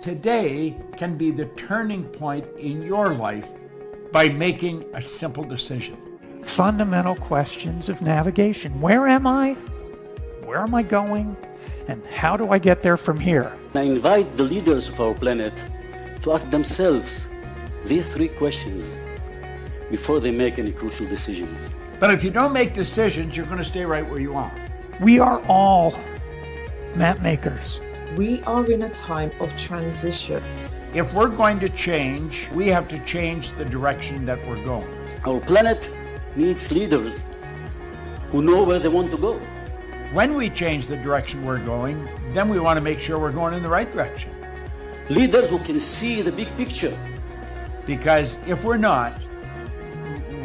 Today can be the turning point in your life by making a simple decision. Fundamental questions of navigation. Where am I? Where am I going? And how do I get there from here? I invite the leaders of our planet to ask themselves these three questions before they make any crucial decisions. But if you don't make decisions, you're going to stay right where you are. We are all map makers. We are in a time of transition. If we're going to change, we have to change the direction that we're going. Our planet needs leaders who know where they want to go. When we change the direction we're going, then we want to make sure we're going in the right direction. Leaders who can see the big picture. Because if we're not,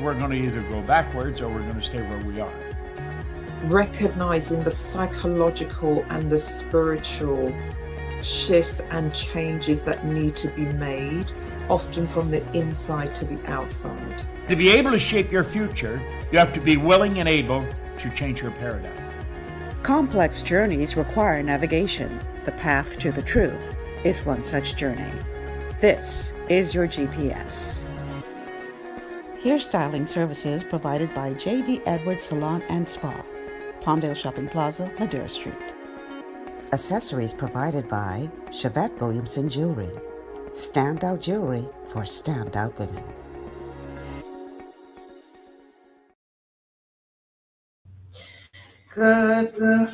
we're going to either go backwards or we're going to stay where we are. Recognizing the psychological and the spiritual shifts and changes that need to be made, often from the inside to the outside. To be able to shape your future, you have to be willing and able to change your paradigm. Complex journeys require navigation. The path to the truth is one such journey. This is your GPS. Hairstyling services provided by J.D. Edwards Salon and Spa, Palmdale Shopping Plaza, Madera Street. Accessories provided by Chevette Williamson Jewelry. Standout jewelry for standout women. Good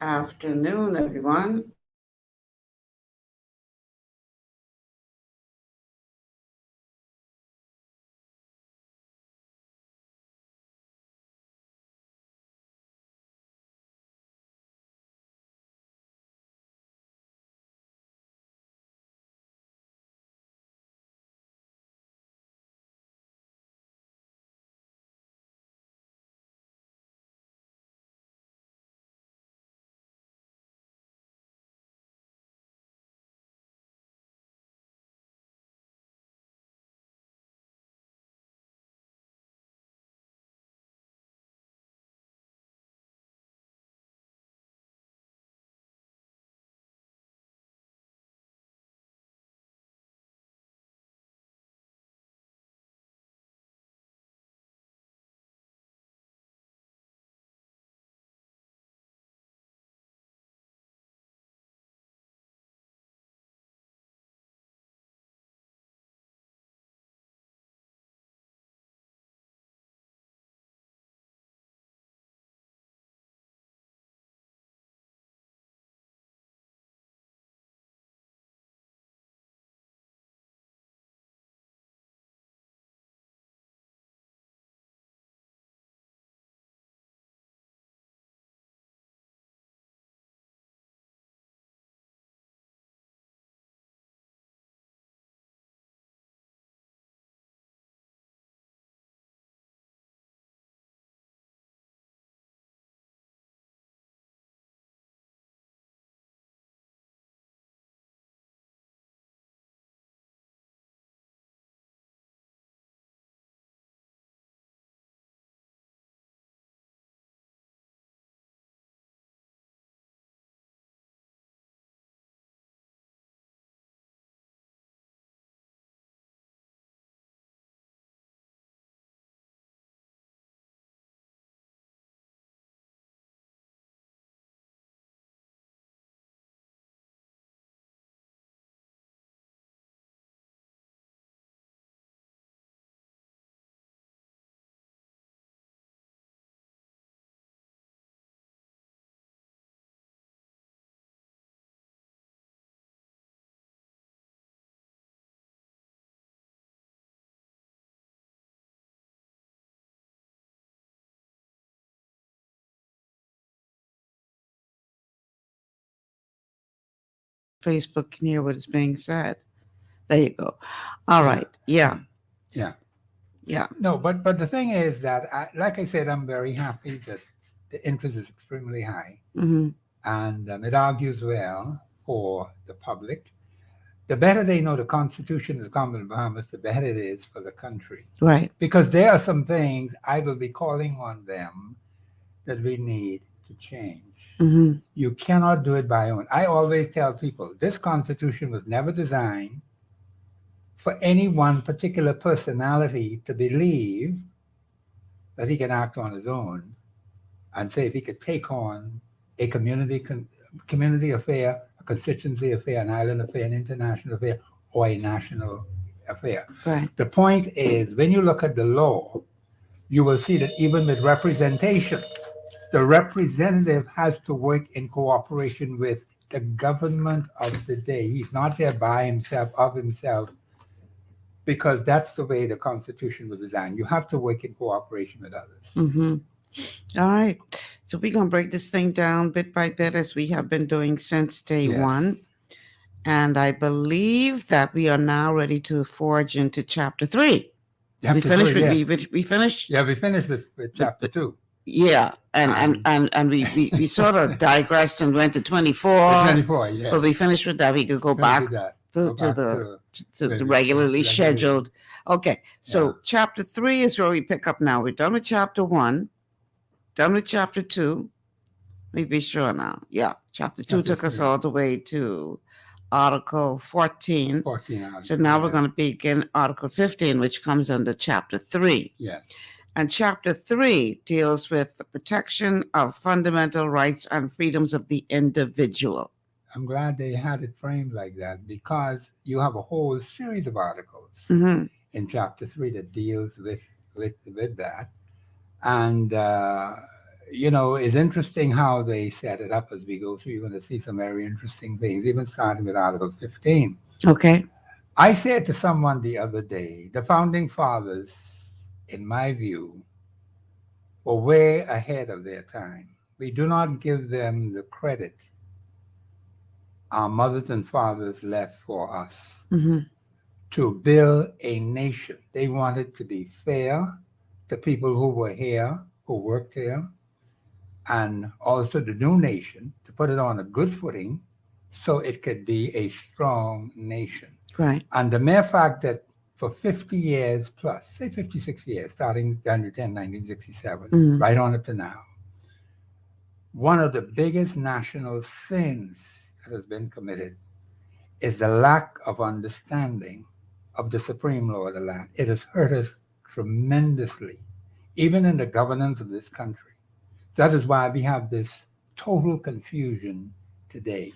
afternoon, everyone. Facebook can hear what is being said. There you go. All right. Yeah. Yeah. Yeah. No, but the thing is that, like I said, I'm very happy that the interest is extremely high. Mm-hmm. And it argues well for the public. The better they know the Constitution of the Commonwealth of the Bahamas, the better it is for the country. Right. Because there are some things I will be calling on them that we need to change. Mm-hmm. You cannot do it by own. I always tell people this Constitution was never designed for any one particular personality to believe that he can act on his own and say if he could take on a community affair, a constituency affair, an island affair, an international affair, or a national affair. Right. The point is, when you look at the law, you will see that even with representation, the representative has to work in cooperation with the government of the day. He's not there by himself, of himself, because that's the way the Constitution was designed. You have to work in cooperation with others. Mm-hmm. All right. So we're going to break this thing down bit by bit as we have been doing since day Yes. one. And I believe that we are now ready to forge into chapter 3. We finished we finished. Yeah, we finished with chapter 2. Yeah, and we sort of digressed and went to 24. 24, yeah. But we finished with that. We could go back to the regularly scheduled. Okay, so chapter 3 is where we pick up now. We're done with chapter 1, done with chapter 2. Let me be sure now. Yeah, chapter 2 took us all the way to Article 14. 14. So now we're going to begin Article 15, which comes under chapter 3. Yes. And chapter 3 deals with the protection of fundamental rights and freedoms of the individual. I'm glad they had it framed like that, because you have a whole series of articles Mm-hmm. in chapter 3 that deals with that. And, it's interesting how they set it up as we go through. You're going to see some very interesting things, even starting with Article 15. Okay. I said to someone the other day, the Founding Fathers, in my view, were way ahead of their time. We do not give them the credit our mothers and fathers left for us Mm-hmm. to build a nation. They wanted to be fair to people who were here, who worked here, and also the new nation, to put it on a good footing so it could be a strong nation. Right. And the mere fact that for 50 years plus, say 56 years, starting January 10, 1967, right on up to now, one of the biggest national sins that has been committed is the lack of understanding of the supreme law of the land. It has hurt us tremendously, even in the governance of this country. That is why we have this total confusion today.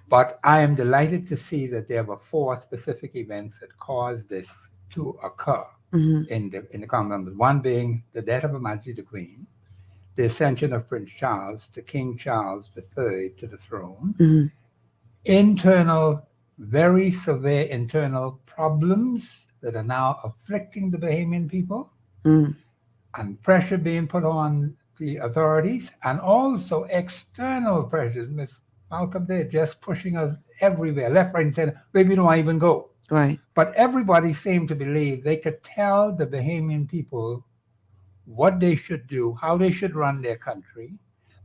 But I am delighted to see that there were 4 specific events that caused this to occur in the Commonwealth. One being the death of Her Majesty the Queen, the ascension of Prince Charles, to King Charles III, to the throne, very severe internal problems that are now afflicting the Bahamian people, and pressure being put on the authorities, and also external pressures. Miss Malcolm, they're just pushing us everywhere, left, right, and center, where we don't even go. Right. But everybody seemed to believe they could tell the Bahamian people what they should do, how they should run their country,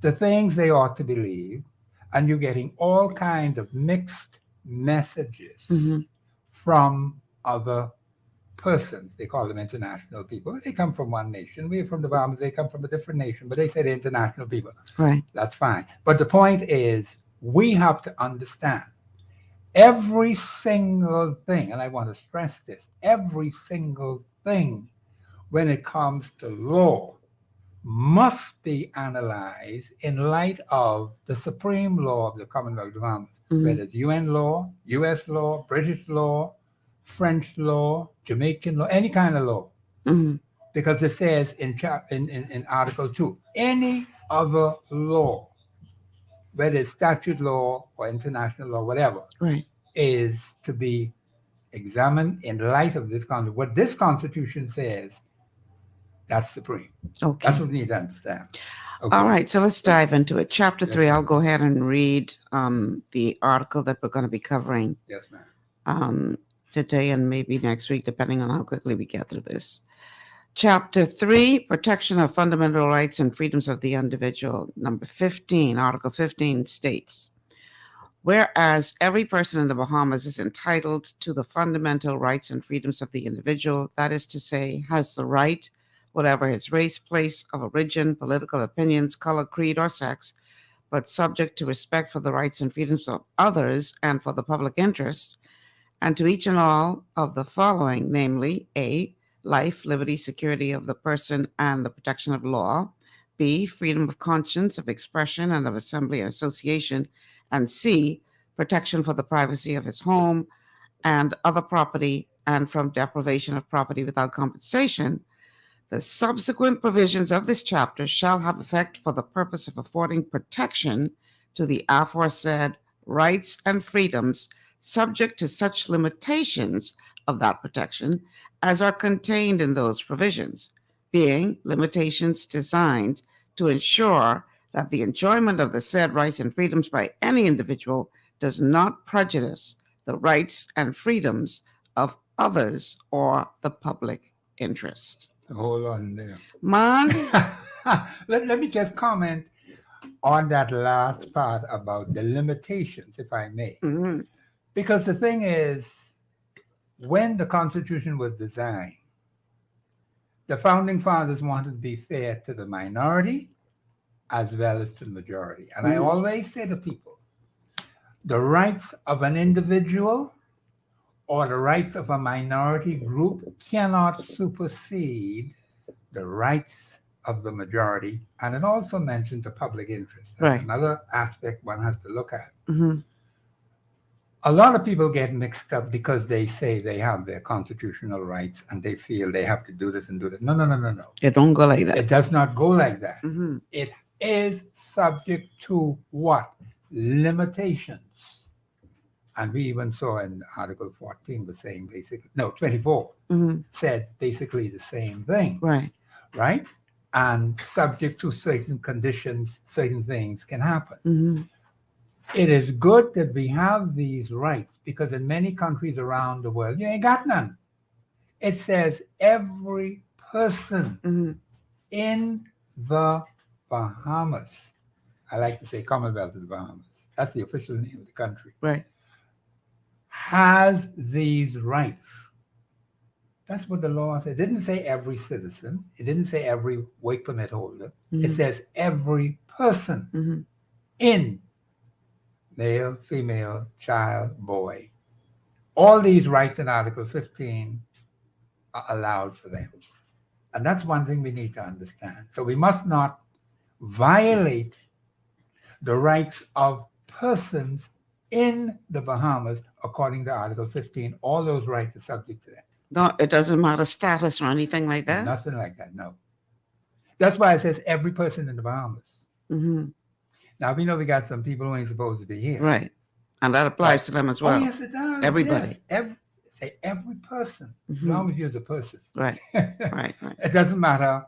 the things they ought to believe, and you're getting all kinds of mixed messages from other persons. They call them international people. They come from one nation. We're from the Bahamas. They come from a different nation, but they say they're international people. Right. That's fine. But the point is, we have to understand every single thing, and I want to stress this, every single thing when it comes to law must be analyzed in light of the supreme law of the Commonwealth of the Bahamas, whether it's UN law, US law, British law, French law, Jamaican law, any kind of law. Because it says in Article 2, any other law, whether it's statute law or international law, whatever, is to be examined in light of this Constitution. What this Constitution says, that's supreme. Okay. That's what we need to understand. Okay. All right, so let's dive into it. Chapter 3, I'll go ahead and read the article that we're going to be covering. Yes, ma'am. Today and maybe next week, depending on how quickly we get through this. Chapter 3, Protection of Fundamental Rights and Freedoms of the Individual. Number 15, Article 15 states, whereas every person in the Bahamas is entitled to the fundamental rights and freedoms of the individual, that is to say, has the right, whatever his race, place of origin, political opinions, color, creed, or sex, but subject to respect for the rights and freedoms of others and for the public interest, and to each and all of the following, namely, A, life, liberty, security of the person and the protection of law, B, freedom of conscience, of expression, and of assembly and association, and C, protection for the privacy of his home and other property and from deprivation of property without compensation. The subsequent provisions of this chapter shall have effect for the purpose of affording protection to the aforesaid rights and freedoms, subject to such limitations of that protection as are contained in those provisions, being limitations designed to ensure that the enjoyment of the said rights and freedoms by any individual does not prejudice the rights and freedoms of others or the public interest. Hold on there. Man, let me just comment on that last part about the limitations, if I may. mhm, Because the thing is, when the Constitution was designed, the founding fathers wanted to be fair to the minority as well as to the majority. And I always say to people, the rights of an individual or the rights of a minority group cannot supersede the rights of the majority. And it also mentions the public interest. That's Right. another aspect one has to look at. mhm, A lot of people get mixed up because they say they have their constitutional rights and they feel they have to do this and do that. No, no, no, no, no. it don't go like that. It does not go like that. Mhm, It is subject to what? Limitations. And we even saw in Article 14 was saying basically, no, 24 mhm, said basically the same thing, right. right? And subject to certain conditions, certain things can happen. Mhm, It is good that we have these rights because in many countries around the world, you ain't got none. It says every person mhm, in the Bahamas, I like to say Commonwealth of the Bahamas, that's the official name of the country, right. has these rights. That's what the law says. It didn't say every citizen. It didn't say every work permit holder. It Mhm, says every person mhm, in male, female, child, boy. All these rights in Article 15 are allowed for them. And that's one thing we need to understand. So we must not violate the rights of persons in the Bahamas according to Article 15. All those rights are subject to that. No, it doesn't matter status or anything like that. Nothing like that, no. That's why it says every person in the Bahamas. Mhm, Now, we know we got some people who ain't supposed to be here. right. And that applies to them as well. Oh, yes, it does. Everybody. Yes. Say every person, as Mhm. long as you're a person. Right, right, right, It doesn't matter,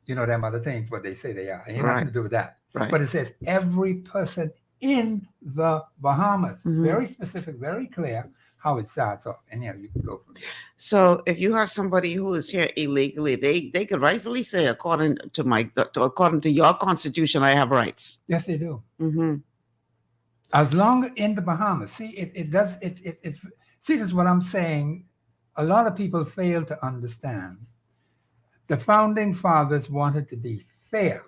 them other things, what they say they are. It ain't nothing Right. to do with that. right. But it says every person in the Bahamas. Mhm. Very specific, very clear how it starts off. And yeah, you can go from there. So if you have somebody who is here illegally, they could rightfully say, according to your constitution, I have rights. Yes, they do. Hmm. As long in the Bahamas. See, see, this is what I'm saying. A lot of people fail to understand. The founding fathers wanted to be fair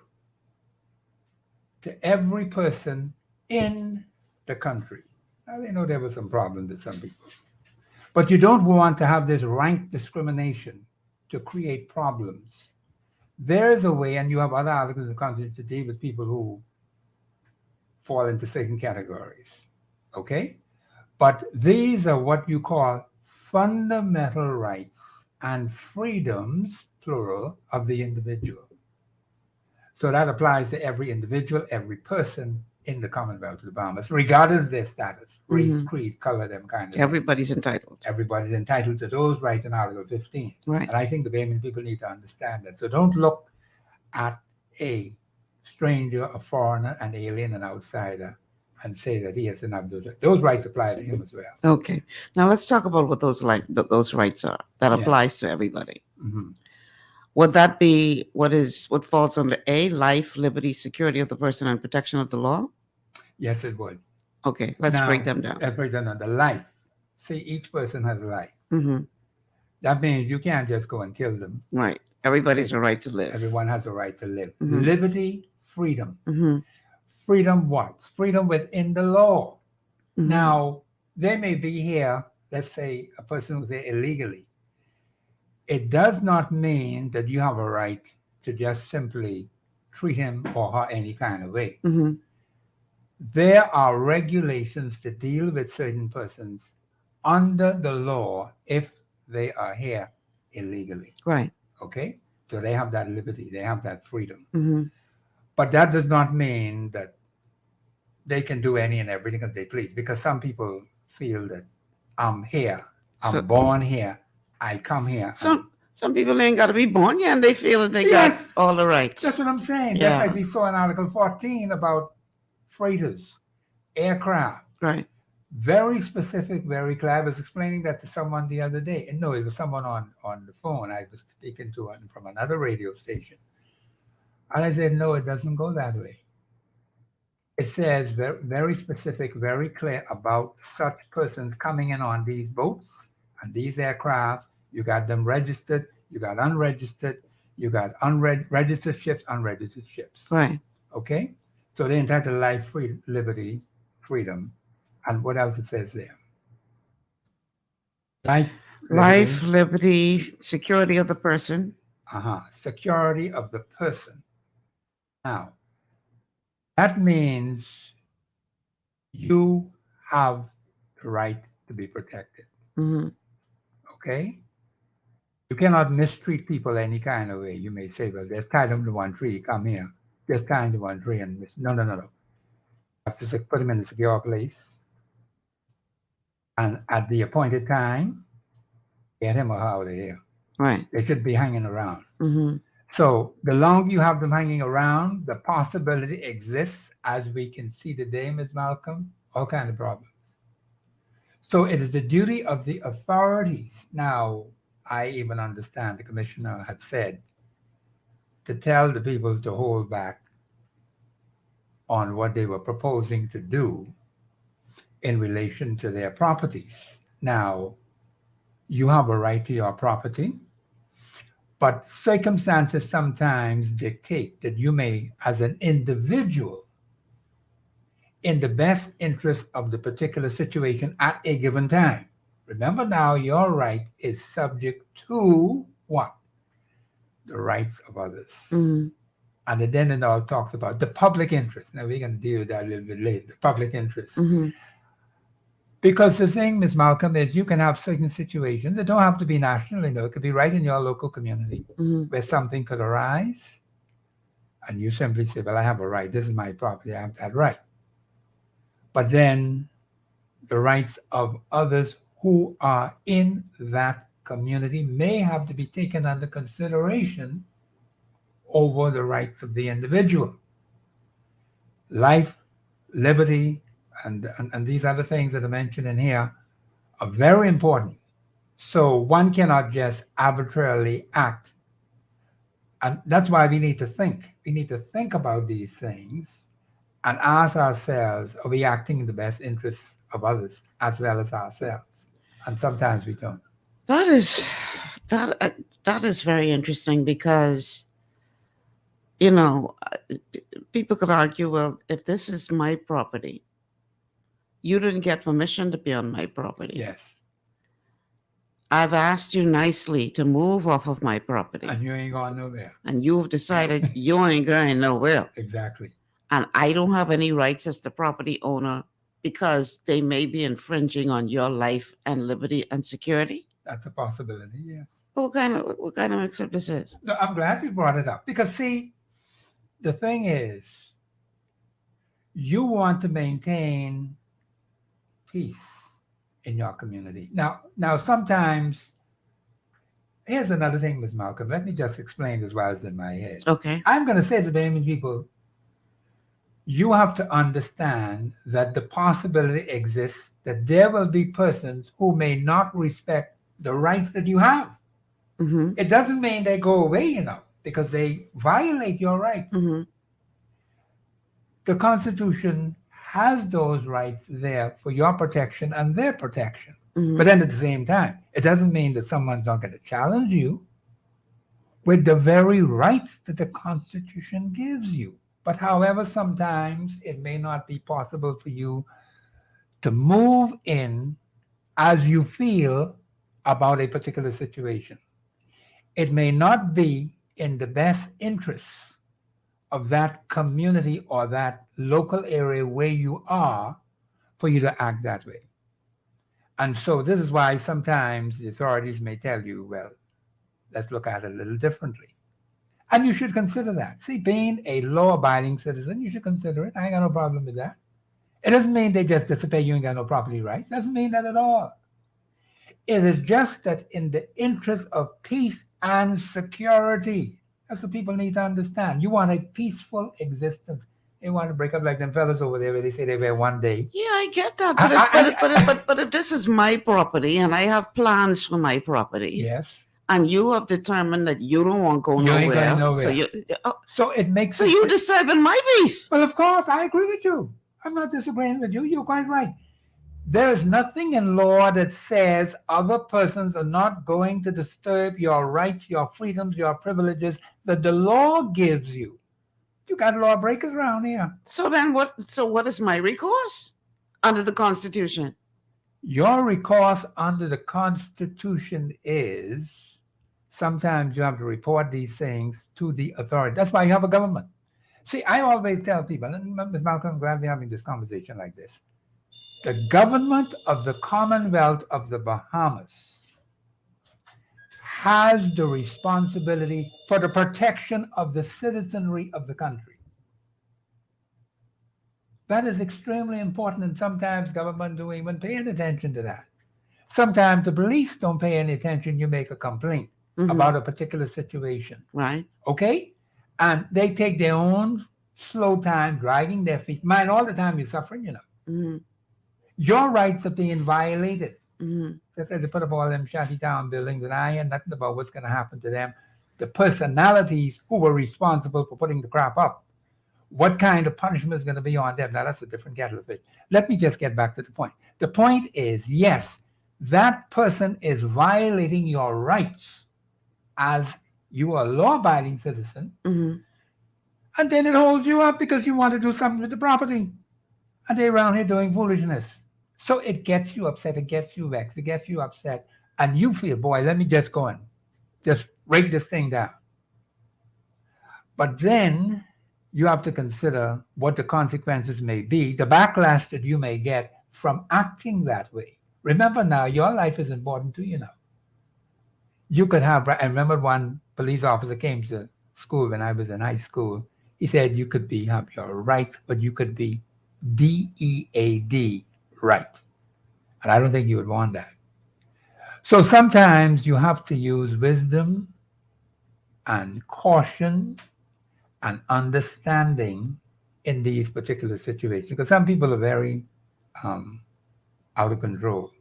to every person in the country. Now, they know there were some problems with some people. But you don't want to have this rank discrimination to create problems. There is a way, and you have other articles in the Constitution to deal with people who fall into certain categories, okay? But these are what you call fundamental rights and freedoms, plural, of the individual. So that applies to every individual, every person in the Commonwealth of the Bahamas, regardless of their status, race, Mhm. creed, color, them kind of thing. Everybody's entitled. Everybody's entitled to those rights in Article 15. Right. And I think the Bahamian people need to understand that. So don't look at a stranger, a foreigner, an alien, an outsider, and say that he has to not do that. Those rights apply to him as well. Okay. Now let's talk about what those rights are that Yeah. applies to everybody. Mhm. Would that be what falls under A, life, liberty, security of the person, and protection of the law? Yes, it would. Okay, let's Now, break them down. Let's break them down. The life. See, each person has a life. Hmm. That means you can't just go and kill them. Right. Everybody's a right to live. Everyone has a right to live. Mhm. Liberty, freedom. Mhm. Freedom what? Freedom within the law. Mhm. Now, they may be here, let's say a person who's there illegally. It does not mean that you have a right to just simply treat him or her any kind of way. Mhm. There are regulations to deal with certain persons under the law if they are here illegally. Right. Okay? So they have that liberty, they have that freedom. Mhm. But that does not mean that they can do any and everything that they please, because some people feel that I'm here, I'm So- born here, I come here. Some people ain't got to be born yet, and they feel that they Yes. got all the rights. That's what I'm saying. Yeah. Just like we saw in Article 14 about freighters, aircraft. Right. Very specific, very clear. I was explaining that to someone the other day. And no, it was someone on the phone. I was speaking to one from another radio station. And I said, no, it doesn't go that way. It says very, very specific, very clear about such persons coming in on these boats and these aircraft. You got them registered, you got unregistered, you got registered ships, unregistered ships. Right. Okay? So they're entitled to life, liberty, freedom. And what else it says there? Life, liberty, security of the person. Security of the person. Now, that means you have the right to be protected. Mhm. Okay? You cannot mistreat people any kind of way. You may say, well, just tie them to one tree, come here. Just tie them to one tree and no. You have to put them in a secure place. And at the appointed time, get him or her out of here. Right. They should be hanging around. Mhm. So the longer you have them hanging around, the possibility exists, as we can see today, Ms. Malcolm, all kinds of problems. So it is the duty of the authorities. Now, I even understand the commissioner had said to tell the people to hold back on what they were proposing to do in relation to their properties. Now, you have a right to your property, but circumstances sometimes dictate that you may, as an individual, in the best interest of the particular situation at a given time. Remember now, your right is subject to what? The rights of others. Mhm. And then it all talks about the public interest. Now, we're going to deal with that a little bit later, the public interest. Mhm. Because the thing, Ms. Malcolm, is you can have certain situations that don't have to be national, it could be right in your local community Mhm. where something could arise and you simply say, well, I have a right. This is my property. I have that right. But then the rights of others who are in that community may have to be taken under consideration over the rights of the individual. Life, liberty, and these other things that are mentioned in here are very important. So one cannot just arbitrarily act. And that's why we need to think. We need to think about these things and ask ourselves, are we acting in the best interests of others as well as ourselves? And sometimes we don't. That is very interesting because, people could argue, well, if this is my property, you didn't get permission to be on my property. Yes. I've asked you nicely to move off of my property. And you ain't going nowhere. And you've decided you ain't going nowhere. Exactly. And I don't have any rights as the property owner because they may be infringing on your life and liberty and security. That's a possibility, yes. What kind of mix-up this is? No, I'm glad you brought it up because, see, the thing is, you want to maintain peace in your community. Now, sometimes, here's another thing, Ms. Malcolm. Let me just explain as well as in my head. Okay. I'm going to say to the Bahamian people, you have to understand that the possibility exists that there will be persons who may not respect the rights that you have. Mm-hmm. It doesn't mean they go away, because they violate your rights. Mm-hmm. The Constitution has those rights there for your protection and their protection. Mm-hmm. But then at the same time, it doesn't mean that someone's not going to challenge you with the very rights that the Constitution gives you. But however, sometimes it may not be possible for you to move in as you feel about a particular situation. It may not be in the best interests of that community or that local area where you are for you to act that way. And so this is why sometimes the authorities may tell you, well, let's look at it a little differently. And you should consider that. See, being a law-abiding citizen, you should consider it. I ain't got no problem with that. It doesn't mean they just disappear, you ain't got no property rights. It doesn't mean that at all. It is just that in the interest of peace and security, that's what people need to understand. You want a peaceful existence. They want to break up like them fellas over there where they say they were one day. Yeah, I get that. But if this is my property and I have plans for my property, Yes. and you have determined that you don't want to go You ain't nowhere, going nowhere. so it makes so you're disturbing my peace. Well, of course, I agree with you. I'm not disagreeing with you. You're quite right. There is nothing in law that says other persons are not going to disturb your rights, your freedoms, your privileges that the law gives you. You got lawbreakers around here. So then what? So what is my recourse under the Constitution? Your recourse under the Constitution is sometimes you have to report these things to the authority. That's why you have a government. See, I always tell people, and Ms. Malcolm, glad we're having this conversation like this. The government of the Commonwealth of the Bahamas has the responsibility for the protection of the citizenry of the country. That is extremely important, and sometimes government don't even pay any attention to that. Sometimes the police don't pay any attention. You make a complaint about a particular situation. Right. Okay? And they take their own slow time, dragging their feet. Mind, all the time you're suffering, you know. Your rights are being violated. They said they put up all them shantytown buildings, and I hear nothing about what's going to happen to them. The personalities who were responsible for putting the crap up, what kind of punishment is going to be on them? Now, that's a different kettle of fish. Let me just get back to the point. The point is, yes, that person is violating your rights as you are a law-abiding citizen, and then it holds you up because you want to do something with the property. And they're around here doing foolishness. So it gets you upset, it gets you vexed, it gets you upset, and you feel, boy, let me just go and just break this thing down. But then you have to consider what the consequences may be, the backlash that you may get from acting that way. Remember now, your life is important to you now. You could have, I remember one police officer came to school when I was in high school. He said you could have your rights, but you could be DEAD, right. And I don't think you would want that. So sometimes you have to use wisdom and caution and understanding in these particular situations, because some people are very out of control.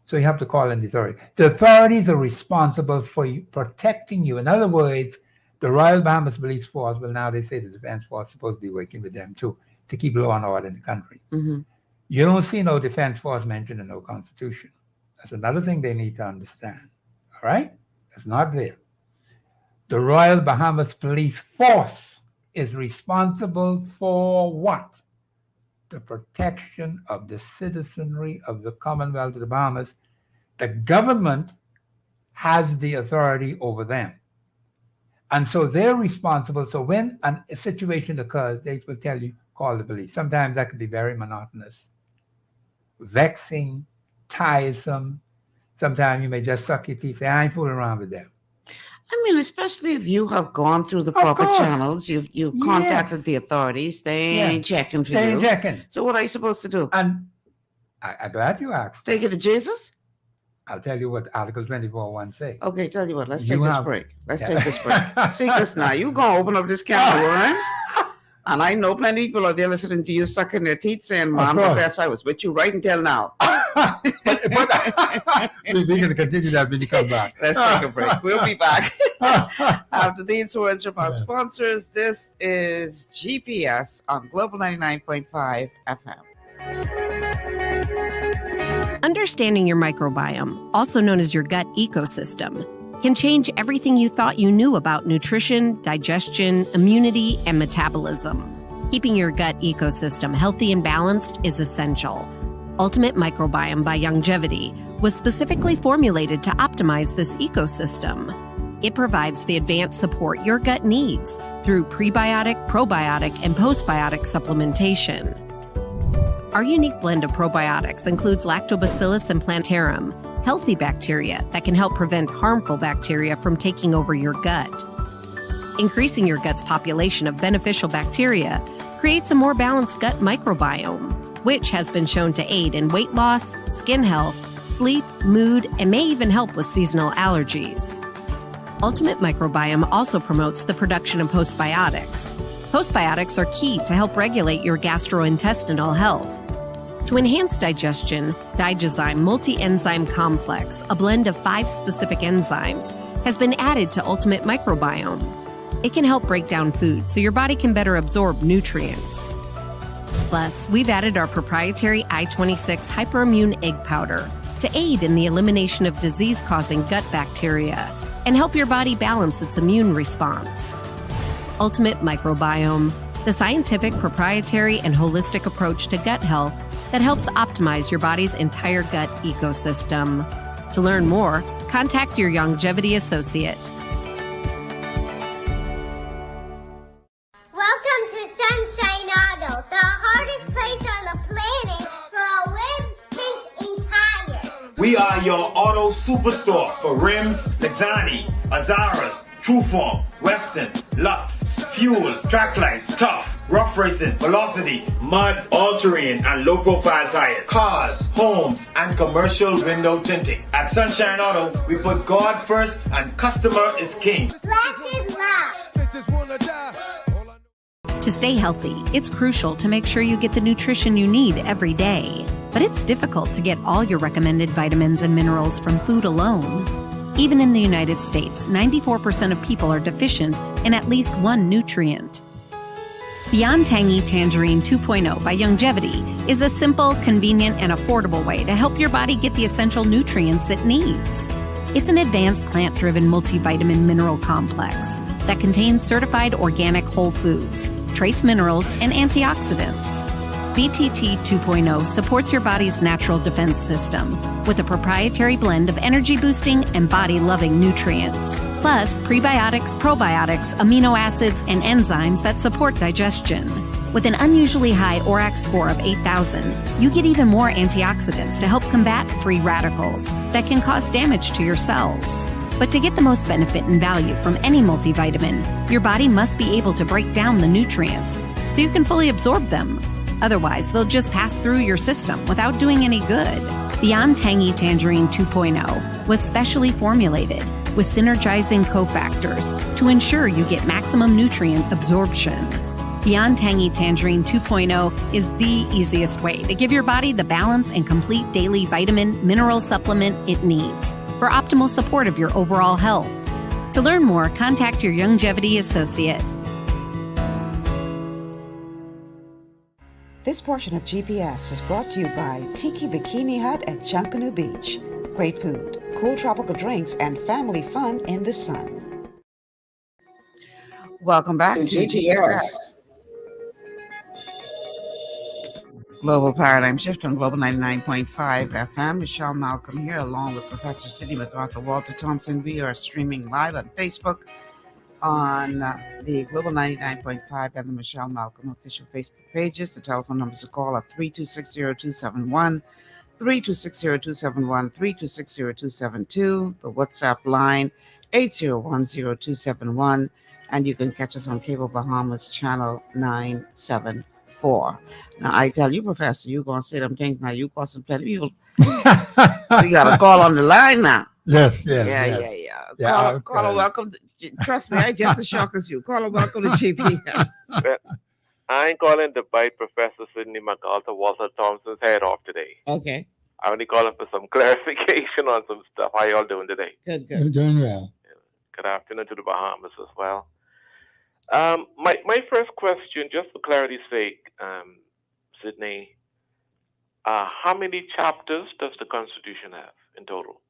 So you have to call in the authority. The authorities are responsible for you, protecting you. In other words, the Royal Bahamas Police Force, well, now they say the Defense Force is supposed to be working with them too, to keep law and order in the country. You don't see no Defense Force mentioned in no Constitution. That's another thing they need to understand. All right? It's not there. The Royal Bahamas Police Force is responsible for what? The protection of the citizenry of the Commonwealth of the Bahamas. The government has the authority over them. And so they're responsible. So when a situation occurs, they will tell you, call the police. Sometimes that can be very monotonous, vexing, tiresome. Sometimes you may just suck your teeth, say, I ain't fooling around with them. I mean, especially if you have gone through the proper channels, you've contacted the authorities, they ain't checking for you. They ain't checking. So what are you supposed to do? And I'm glad you asked. Take it to Jesus? I'll tell you what Article 24:1 says. Okay, tell you what, let's take this break. Let's take this break. See this now, you're going to open up this can of worms. And I know plenty of people are there listening to you sucking their teeth saying, Mom, Professor, I was with you right until now. but we're going to continue that when you come back. Let's take a break. We'll be back. After these words from our sponsors, this is GPS on Global 99.5 FM. Understanding your microbiome, also known as your gut ecosystem, can change everything you thought you knew about nutrition, digestion, immunity, and metabolism. Keeping your gut ecosystem healthy and balanced is essential. Ultimate Microbiome by Longevity was specifically formulated to optimize this ecosystem. It provides the advanced support your gut needs through prebiotic, probiotic, and postbiotic supplementation. Our unique blend of probiotics includes Lactobacillus and Plantarum, healthy bacteria that can help prevent harmful bacteria from taking over your gut. Increasing your gut's population of beneficial bacteria creates a more balanced gut microbiome, which has been shown to aid in weight loss, skin health, sleep, mood, and may even help with seasonal allergies. Ultimate Microbiome also promotes the production of postbiotics. Postbiotics are key to help regulate your gastrointestinal health. To enhance digestion, Digyzyme Multi-Enzyme Complex, a blend of 5 specific enzymes, has been added to Ultimate Microbiome. It can help break down food so your body can better absorb nutrients. Plus, we've added our proprietary I-26 Hyperimmune Egg Powder to aid in the elimination of disease-causing gut bacteria and help your body balance its immune response. Ultimate Microbiome, the scientific, proprietary, and holistic approach to gut health that helps optimize your body's entire gut ecosystem. To learn more, contact your Longevity associate. Welcome to Sunshine Auto, the hardest place on the planet for a rim fix and tires. We are your auto superstore for rims, Lexani, Azaras, Trueform, Western, Lux, Fuel, Tracklight, Tough, Rough Racing, Velocity, Mud, All-Terrain, and low-profile tires, cars, homes, and commercial window tinting. At Sunshine Auto, we put God first and customer is king. Blessed love. To stay healthy, it's crucial to make sure you get the nutrition you need every day. But it's difficult to get all your recommended vitamins and minerals from food alone. Even in the United States, 94% of people are deficient in at least one nutrient. Beyond Tangy Tangerine 2.0 by Longevity is a simple, convenient, and affordable way to help your body get the essential nutrients it needs. It's an advanced plant-driven multivitamin mineral complex that contains certified organic whole foods, trace minerals, and antioxidants. BTT 2.0 supports your body's natural defense system with a proprietary blend of energy-boosting and body-loving nutrients, plus prebiotics, probiotics, amino acids, and enzymes that support digestion. With an unusually high ORAC score of 8,000, you get even more antioxidants to help combat free radicals that can cause damage to your cells. But to get the most benefit and value from any multivitamin, your body must be able to break down the nutrients so you can fully absorb them. Otherwise, they'll just pass through your system without doing any good. Beyond Tangy Tangerine 2.0 was specially formulated with synergizing cofactors to ensure you get maximum nutrient absorption. Beyond Tangy Tangerine 2.0 is the easiest way to give your body the balance and complete daily vitamin mineral supplement it needs for optimal support of your overall health. To learn more, contact your Longevity associate. This portion of GPS is brought to you by Tiki Bikini Hut at Junkanoo Beach. Great food, cool tropical drinks, and family fun in the sun. Welcome back to GPS. Global Paradigm Shift on Global 99.5 FM. Michelle Malcolm here, along with Professor Sidney McArthur, Walter Thompson. We are streaming live on Facebook on the Global 99.5 and the Michelle Malcolm official Facebook pages. The telephone numbers to call are 3260271, 3260271, 3260272. The WhatsApp line 8010271, and you can catch us on Cable Bahamas channel 974. Now I tell you, Professor, you're gonna say them things now. You got some plenty of people. We got a call on the line now. Yes. Caller, welcome. Trust me, I just as shocked as you. Caller, welcome to GPS. I ain't calling to bite Professor Sidney McArthur, Walter Thompson's head off today. Okay. I only calling for some clarification on some stuff. How y'all doing today? Good. You're doing well. Good afternoon to the Bahamas as well. My first question, just for clarity's sake, Sidney, how many chapters does the Constitution have in total?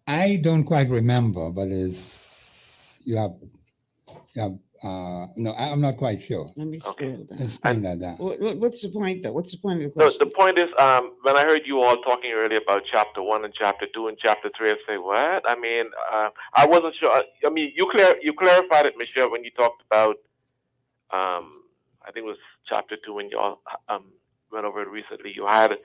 I don't quite remember, but no, I'm not quite sure. Let me scroll down. Let's bring that down. What's the point, though? What's the point of the No, question? the point is, when I heard you all talking earlier about chapter 1 and chapter 2 and chapter 3, I say, what? I mean, I wasn't sure. I mean, you clarified it, Michelle, when you talked about, I think it was chapter 2 when you all went over it recently. You had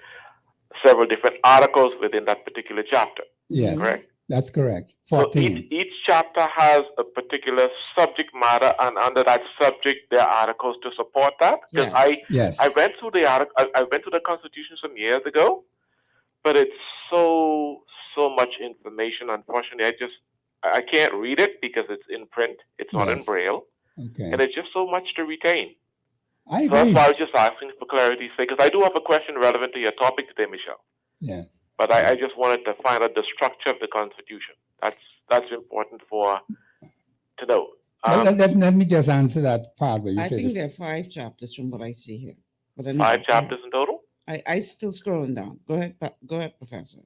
several different articles within that particular chapter. Yes, correct? That's correct. So 14. each chapter has a particular subject matter, and under that subject, there are articles to support that. Because Yes. I went through the article. I went through the Constitution some years ago, but it's so much information. Unfortunately, I can't read it because it's in print. It's not in Yes. Braille, Okay. and it's just so much to retain. I So that's agree. why I was just asking for clarity's sake, because I do have a question relevant to your topic today, Michelle. Yeah. But I just wanted to find out the structure of the Constitution. That's important to know. Well, let me just answer that part where you I said think it. there are 5 chapters from what I see here. But 5 chapters in total? I still scrolling down. Go ahead, Professor.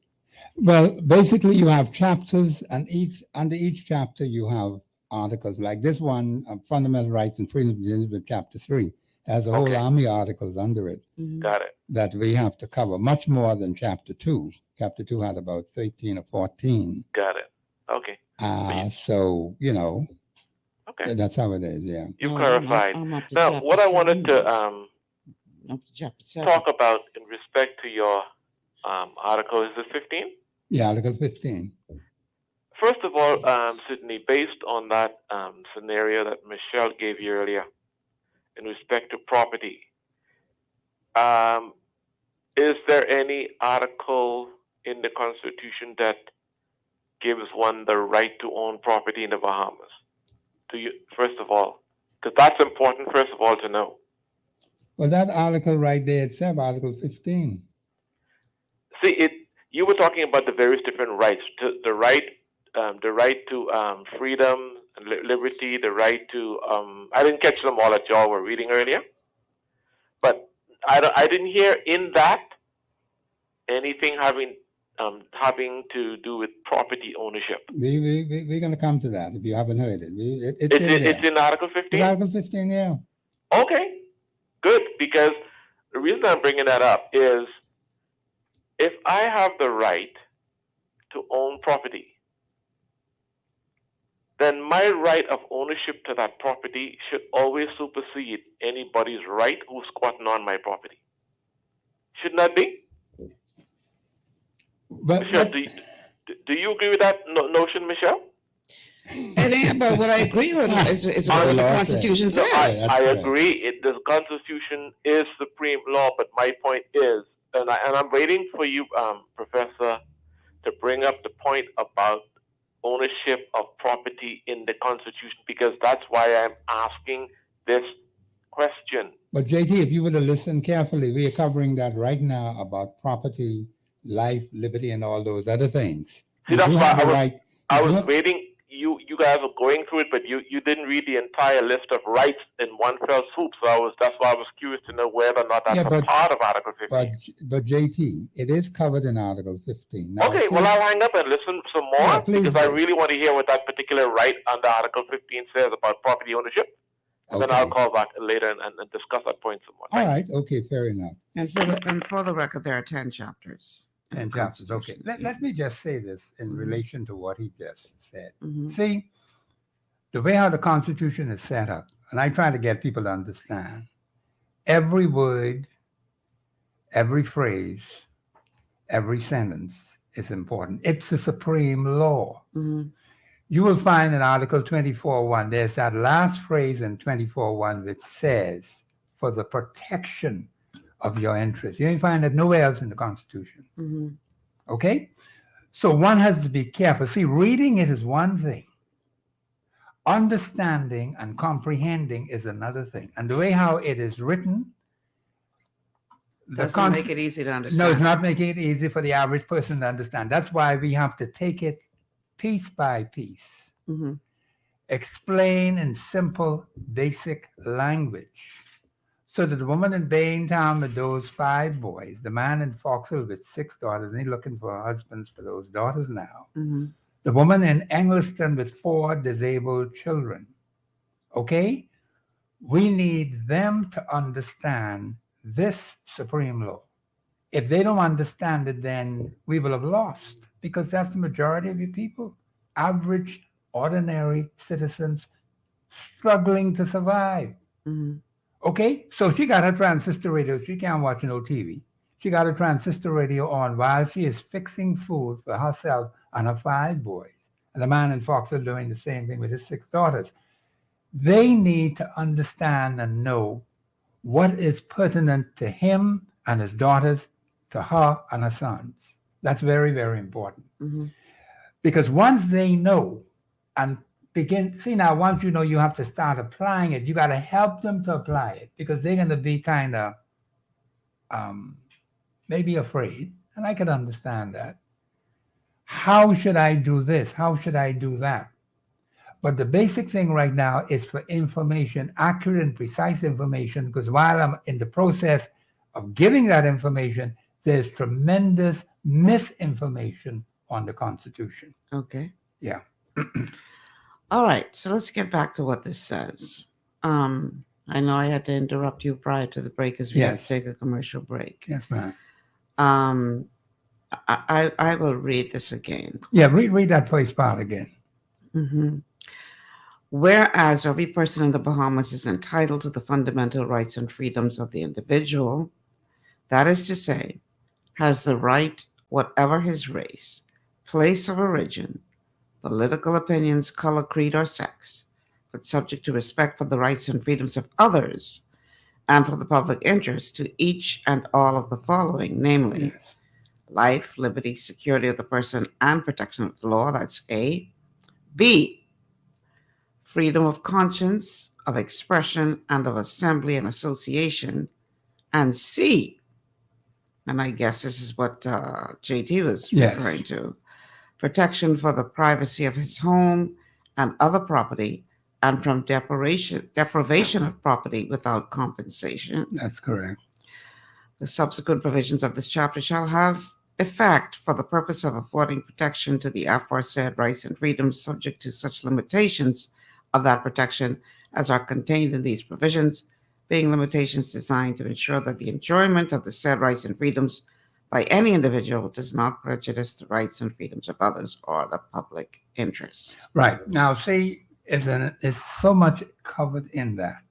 Well, basically, you have chapters, and under each chapter, you have articles like this one, Fundamental Rights and Freedoms, begins with chapter 3. Has a whole army of articles under it Got it. that we have to cover, much more than chapter 2. Chapter 2 had about 13 or 14. Got it. Okay. So, Okay. that's how it is, yeah. You've No, clarified. I'm up to Now, chapter what I wanted 7. to Up to chapter 7. talk about in respect to your article, is this 15? Yeah, Article 15. First of all, Sydney, based on that scenario that Michelle gave you earlier in respect to property, is there any article in the Constitution that gives one the right to own property in the Bahamas? Do you, first of all, because that's important, first of all, to know. Well, that article right there itself, Article 15. See, you were talking about the various different rights, the right to freedom, liberty, the right to. I didn't catch them all that y'all were reading earlier, but I didn't hear in that anything having to do with property ownership. We're going to come to that if you haven't heard it. It's in Article 15? Article 15, yeah. Okay, good, because the reason I'm bringing that up is if I have the right to own property, then my right of ownership to that property should always supersede anybody's right who's squatting on my property. Shouldn't that be? But Michelle, do you agree with that notion, Michelle? It ain't about what I agree with. It's what the Constitution says. I agree. The Constitution is supreme law, but my point is, and I'm waiting for you, Professor, to bring up the point about ownership of property in the Constitution, because that's why I'm asking this question. But JT, if you were to listen carefully, we are covering that right now about property, life, liberty, and all those other things. See, that's why I was waiting. You guys were going through it, but you didn't read the entire list of rights in one fell swoop. So that's why I was curious to know whether or not that's a part of Article 15. But JT, it is covered in Article 15. Now, okay, well, I'll hang up and listen some more because I really want to hear what that particular right under Article 15 says about property ownership. And then I'll call back later and discuss that point some more. All right. Okay, fair enough. And for the record, there are 10 chapters. 10 chapters. Okay. Let me just say this in relation to what he just said. Mm-hmm. See, the way how the Constitution is set up, and I try to get people to understand, every word, every phrase, every sentence is important. It's the supreme law. Mm-hmm. You will find in Article 24.1, there's that last phrase in 24.1 which says, for the protection of your interests. You don't find that nowhere else in the Constitution. Mm-hmm. Okay? So one has to be careful. See, reading it is one thing. Understanding and comprehending is another thing. And the way how it is written, doesn't make it easy to understand. No, it's not making it easy for the average person to understand. That's why we have to take it piece by piece. Mm-hmm. Explain in simple, basic language. So that the woman in Baintown with those 5 boys, the man in Foxhill with 6 daughters, and he's looking for husbands for those daughters now. Mm-hmm. The woman in Engliston with 4 disabled children. Okay? We need them to understand this supreme law. If they don't understand it, then we will have lost, because that's the majority of your people. Average, ordinary citizens struggling to survive. Mm-hmm. Okay? So she got her transistor radio. She can't watch no TV. She got her transistor radio on while she is fixing food for herself and her 5 boys. And the man in Foxville doing the same thing with his 6 daughters. They need to understand and know what is pertinent to him and his daughters, to her and her sons. That's very, very important. Mm-hmm. Because once they know and begin, see now, once you know, you have to start applying it. You got to help them to apply it, because they're going to be kind of maybe afraid. And I can understand that. How should I do this? How should I do that? But the basic thing right now is for information, accurate and precise information, because while I'm in the process of giving that information, there's tremendous misinformation on the Constitution. Okay. Yeah. All right. So let's get back to what this says. I know I had to interrupt you prior to the break because we had to take a commercial break. Yes, ma'am. I will read this again. Yeah, read that first part again. Mm-hmm. Whereas every person in the Bahamas is entitled to the fundamental rights and freedoms of the individual, that is to say, has the right, whatever his race, place of origin, political opinions, color, creed, or sex, but subject to respect for the rights and freedoms of others and for the public interest to each and all of the following, namely, life, liberty, security of the person, and protection of the law. That's A. B. Freedom of conscience, of expression, and of assembly and association. And C. And I guess this is what JT was referring to. Protection for the privacy of his home and other property, and from deprivation of property without compensation. That's correct. The subsequent provisions of this chapter shall have effect for the purpose of affording protection to the aforesaid rights and freedoms, subject to such limitations of that protection as are contained in these provisions, being limitations designed to ensure that the enjoyment of the said rights and freedoms by any individual does not prejudice the rights and freedoms of others or the public interest. Right. Now, see, it's so much covered in that.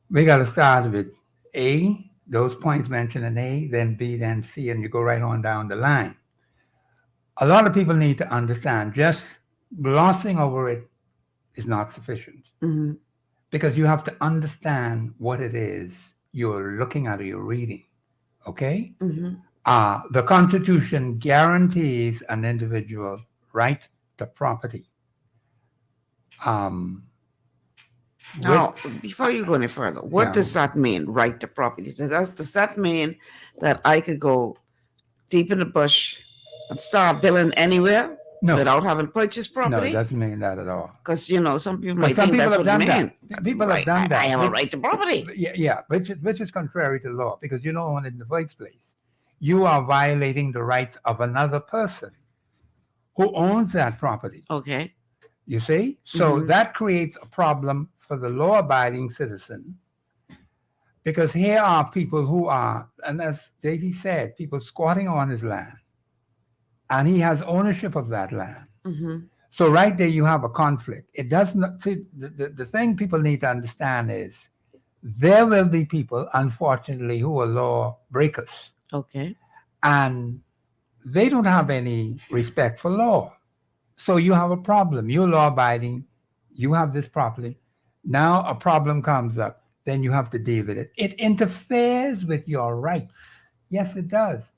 We got to start with A, those points mentioned in A, then B, then C, and you go right on down the line. A lot of people need to understand just glossing over it is not sufficient. Mm-hmm. Because you have to understand what it is you're looking at or you're reading. Okay? Mm-hmm. The Constitution guarantees an individual right to property. Now, before you go any further, what does that mean, right to property? Does that mean that I could go deep in the bush and start building anywhere without having purchased property? No, it doesn't mean that at all. Because, you know, some people might think that's what it means. People have done that. I have a right to property. Yeah, which is contrary to law, because you don't own it in the first place. You are violating the rights of another person who owns that property. Okay. You see? So that creates a problem for the law-abiding citizen, because here are people who are, and as JT said, people squatting on his land, and he has ownership of that land. Mm-hmm. So right there you have a conflict. It does not, see, the thing people need to understand is there will be people, unfortunately, who are law breakers. Okay. And they don't have any respect for law. So you have a problem. You're law-abiding. You have this property. Now a problem comes up. Then you have to deal with it. It interferes with your rights. Yes, it does.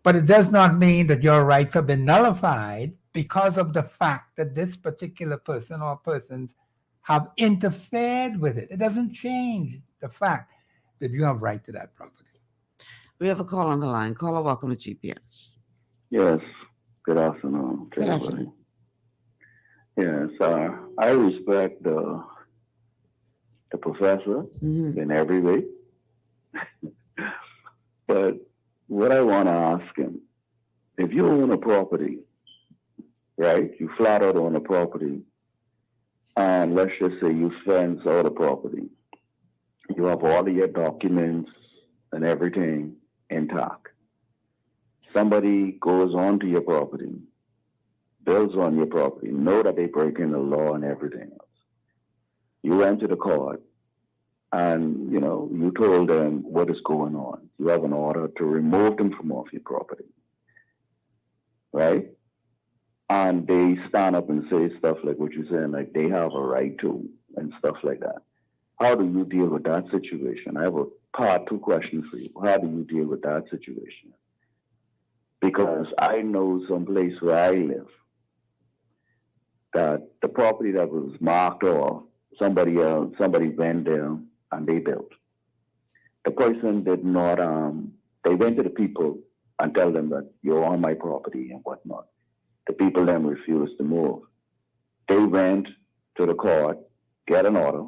But it does not mean that your rights have been nullified because of the fact that this particular person or persons have interfered with it. It doesn't change the fact that you have right to that property. We have a call on the line. Caller, welcome to GPS. Yes. Good afternoon. Good afternoon. Yes, I respect the professor in every way. But what I want to ask him, if you own a property right? You flat out own a property, and let's just say you fence out the property. You have all of your documents and everything intact. Somebody goes onto your property, builds on your property, know that they break in the law and everything else. You went to the court and, you told them what is going on. You have an order to remove them from off your property, right? And they stand up and say stuff like what you're saying, like they have a right to and stuff like that. How do you deal with that situation? I have a part 2 question for you. How do you deal with that situation? Because I know someplace where I live that the property that was marked off, somebody went there and they built. The person did not, they went to the people and tell them that you're on my property and whatnot. The people then refused to move. They went to the court, get an order,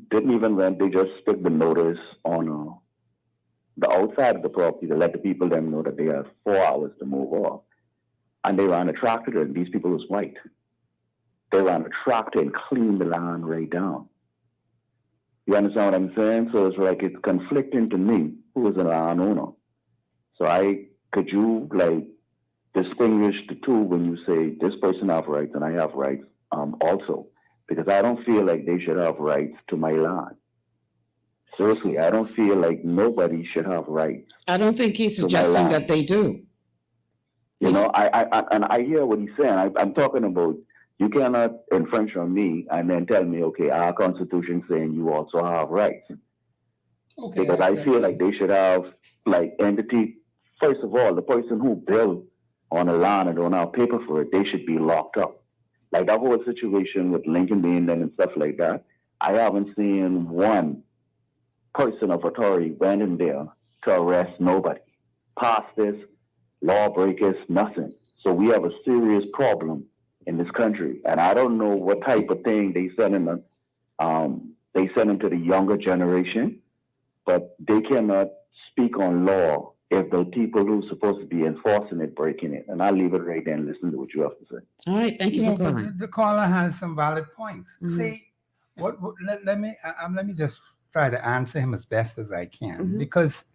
didn't even rent, they just stick the notice on the outside of the property to let the people then know that they have 4 hours to move off. And they ran a tractor, and these people was white. They ran a tractor and cleaned the land right down. You understand what I'm saying? So it's like it's conflicting to me, who is a landowner. So could you distinguish the two when you say this person have rights and I have rights also? Because I don't feel like they should have rights to my land. Seriously, I don't feel like nobody should have rights. I don't think he's suggesting that they do. I hear what he's saying. I'm talking about you cannot infringe on me and then tell me, okay, our Constitution saying you also have rights. Okay, because I feel like they should have entity. First of all, the person who built on a land and don't have paper for it, they should be locked up. Like that whole situation with Lincoln being them and stuff like that, I haven't seen one person of authority went in there to arrest nobody. Pastors, lawbreakers, nothing. So we have a serious problem in this country. And I don't know what type of thing they send into the younger generation, but they cannot speak on law if the people who's supposed to be enforcing it breaking it. And I'll leave it right there and listen to what you have to say. All right, thank you for calling. The caller has some valid points. Mm-hmm. See, let me just try to answer him as best as I can. Mm-hmm. Because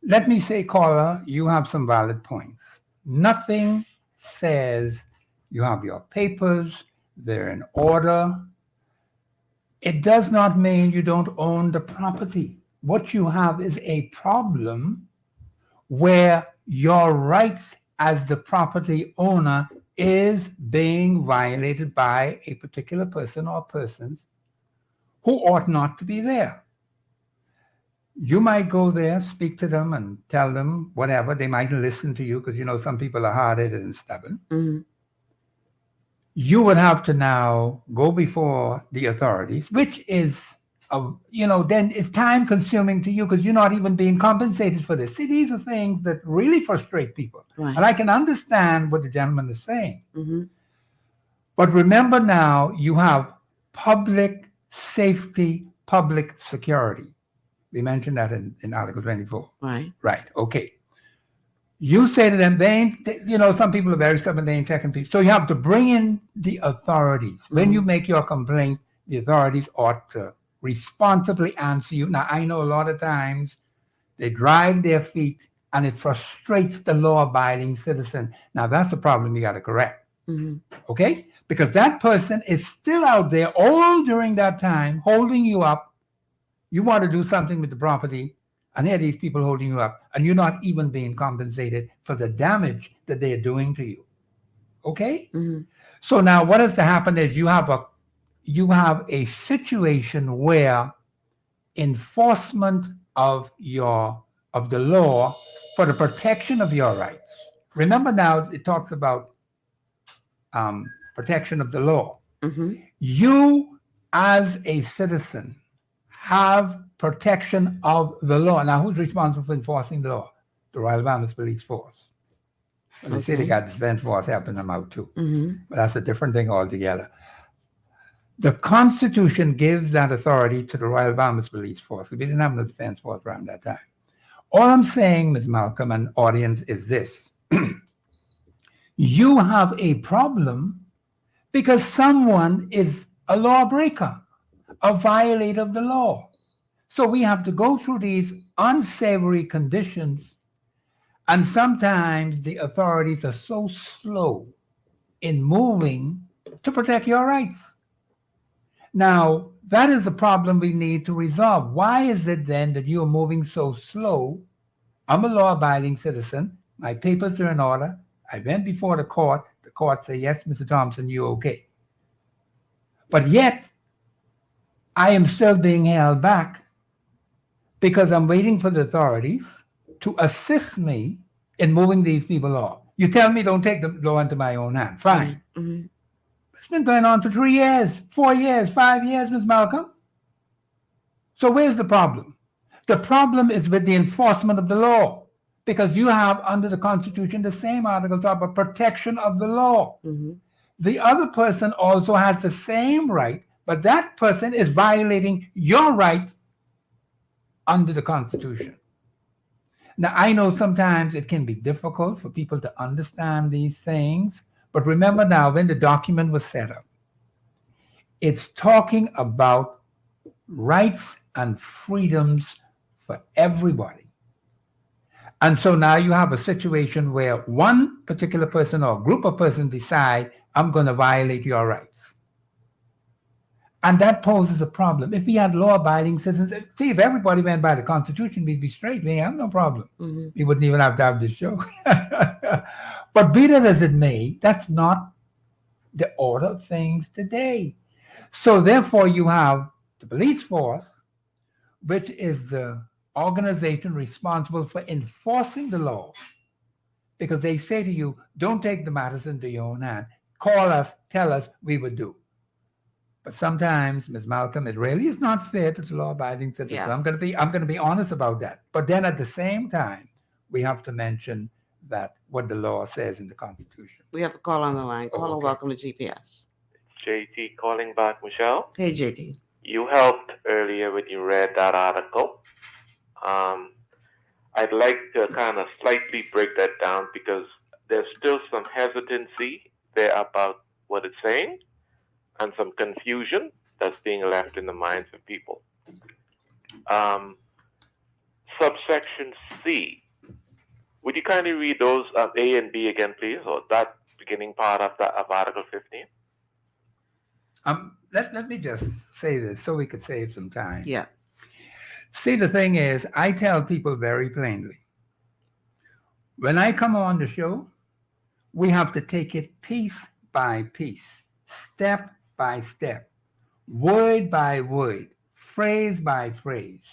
let me say, caller, you have some valid points. Nothing says you have your papers, they're in order. It does not mean you don't own the property. What you have is a problem where your rights as the property owner is being violated by a particular person or persons who ought not to be there. You might go there, speak to them and tell them whatever. They might listen to you because, some people are hard-headed and stubborn. Mm-hmm. You would have to now go before the authorities, which is, then it's time consuming to you because you're not even being compensated for this. See, these are things that really frustrate people. Right. And I can understand what the gentleman is saying. Mm-hmm. But remember now, you have public safety, public security. We mentioned that in Article 24. Right. Right. Okay. You say to them, they ain't, some people are very stubborn, they ain't checking people. So you have to bring in the authorities. Mm-hmm. When you make your complaint, the authorities ought to responsibly answer you. Now, I know a lot of times they drag their feet and it frustrates the law-abiding citizen. Now, that's the problem you got to correct. Mm-hmm. Okay? Because that person is still out there all during that time holding you up. You want to do something with the property, and here are these people holding you up, and you're not even being compensated for the damage that they're doing to you. Okay? Mm-hmm. So now what has to happen is you have a situation where enforcement of the law for the protection of your rights. Remember now, it talks about protection of the law. Mm-hmm. You, as a citizen, have protection of the law. Now, who's responsible for enforcing the law? The Royal Bahamas Police Force. Well, they say they got defense force helping them out too. Mm-hmm. But that's a different thing altogether. The Constitution gives that authority to the Royal Bahamas Police Force. We didn't have no defense force around that time. All I'm saying, Ms. Malcolm and audience, is this. you have a problem because someone is a lawbreaker, a violator of the law. So we have to go through these unsavory conditions, and sometimes the authorities are so slow in moving to protect your rights. Now, that is a problem we need to resolve. Why is it then that you are moving so slow? I'm a law-abiding citizen. My papers are in order. I went before the court. The court said, yes, Mr. Thompson, you're okay. But yet, I am still being held back because I'm waiting for the authorities to assist me in moving these people off. You tell me don't take the law into my own hand. Fine. Mm-hmm. It's been going on for 3 years, 4 years, 5 years, Ms. Malcolm. So where's the problem? The problem is with the enforcement of the law, because you have under the Constitution the same article talk about protection of the law. Mm-hmm. The other person also has the same right, but that person is violating your right under the Constitution. Now, I know sometimes it can be difficult for people to understand these things, but remember now, when the document was set up, it's talking about rights and freedoms for everybody. And so now you have a situation where one particular person or group of persons decide, I'm going to violate your rights. And that poses a problem. If we had law-abiding citizens, see, if everybody went by the Constitution, we'd be straight. We have no problem. Mm-hmm. We wouldn't even have to have this show. But be that as it may, that's not the order of things today. So therefore, you have the police force, which is the organization responsible for enforcing the law, because they say to you, don't take the matters into your own hand. Call us, tell us, we would do. But sometimes, Ms. Malcolm, it really is not fair to the law-abiding citizen. Yeah. So I'm going to be honest about that. But then at the same time, we have to mention that what the law says in the Constitution. We have a call on the line. Caller, okay. Welcome to GPS. JT calling back, Michelle. Hey, JT. You helped earlier when you read that article. I'd like to kind of slightly break that down because there's still some hesitancy there about what it's saying and some confusion that's being left in the minds of people. Subsection C. Would you kindly read those A and B again, please, or that beginning part of Article 15? Let me just say this so we could save some time. Yeah. See, the thing is, I tell people very plainly, when I come on the show, we have to take it piece by piece, step by step, word by word, phrase by phrase.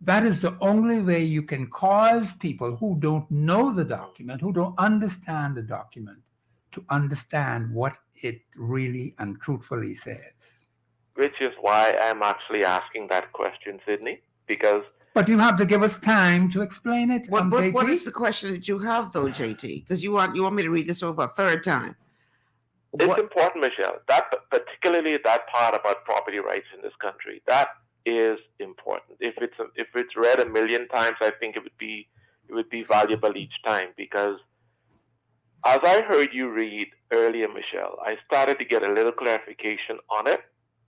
That is the only way you can cause people who don't know the document, who don't understand the document, to understand what it really and truthfully says. Which is why I'm actually asking that question, Sydney, because... But you have to give us time to explain it. What is the question that you have, though, JT? Because you want me to read this over a third time. It's important, Michelle. That particularly that part about property rights in this country, that is important. If it's read a million times, I think it would be valuable each time, because as I heard you read earlier, Michelle, I started to get a little clarification on it,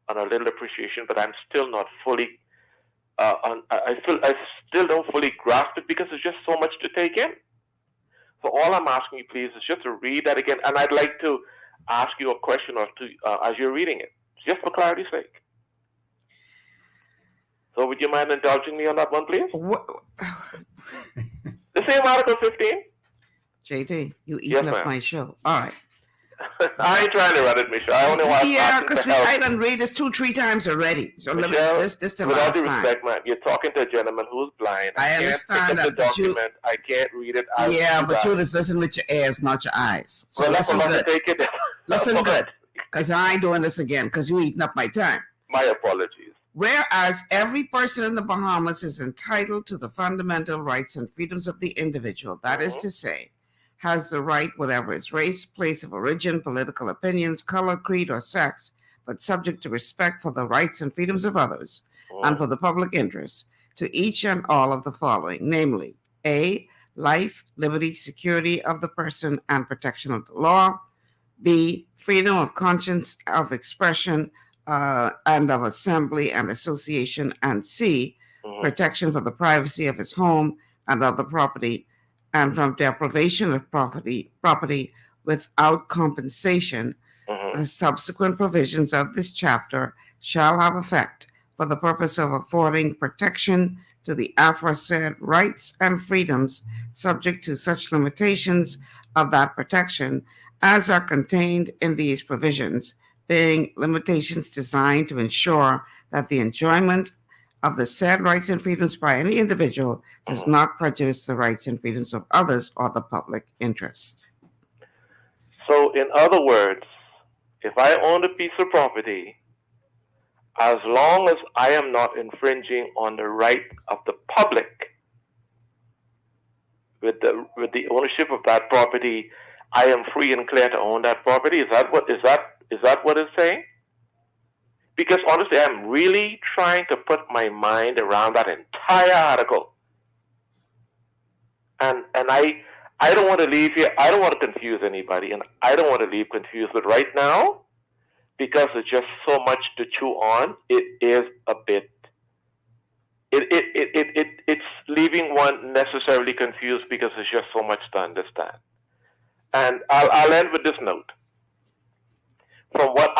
and a little appreciation, but I'm still not fully. I still don't fully grasp it because there's just so much to take in. So all I'm asking you, please, is just to read that again, and I'd like to ask you a question or two as you're reading it, just for clarity's sake. So would you mind indulging me on that one, please? What? The same Article 15? JT, you eating up my show. All right. I ain't trying to run it, Michelle. I only want because I done read this 2-3 times already. So Michelle, this the without last due time. respect, man, you're talking to a gentleman who's blind. I understand can't pick up the document. I can't read it. But you just listen with your ears, not your eyes. So well, listen good. Take it. Listen good, because I ain't doing this again. Because you eating up my time. My apologies. Whereas every person in the Bahamas is entitled to the fundamental rights and freedoms of the individual, that is to say, has the right, whatever its race, place of origin, political opinions, color, creed, or sex, but subject to respect for the rights and freedoms of others and for the public interest, to each and all of the following, namely, A, life, liberty, security of the person, and protection of the law. B, freedom of conscience, of expression, and of assembly and association. And C, protection for the privacy of his home and other property, and from deprivation of property without compensation. The subsequent provisions of this chapter shall have effect for the purpose of affording protection to the aforesaid rights and freedoms, subject to such limitations of that protection as are contained in these provisions, being limitations designed to ensure that the enjoyment of the said rights and freedoms by any individual does not prejudice the rights and freedoms of others or the public interest. So, in other words, if I own a piece of property, as long as I am not infringing on the right of the public with the ownership of that property, I am free and clear to own that property. Is that what it's saying? Because honestly, I'm really trying to put my mind around that entire article, and I don't want to leave here. I don't want to confuse anybody, and I don't want to leave confused. But right now, because it's just so much to chew on, it is a bit. It's leaving one necessarily confused because there's just so much to understand. And I'll end with this note. From what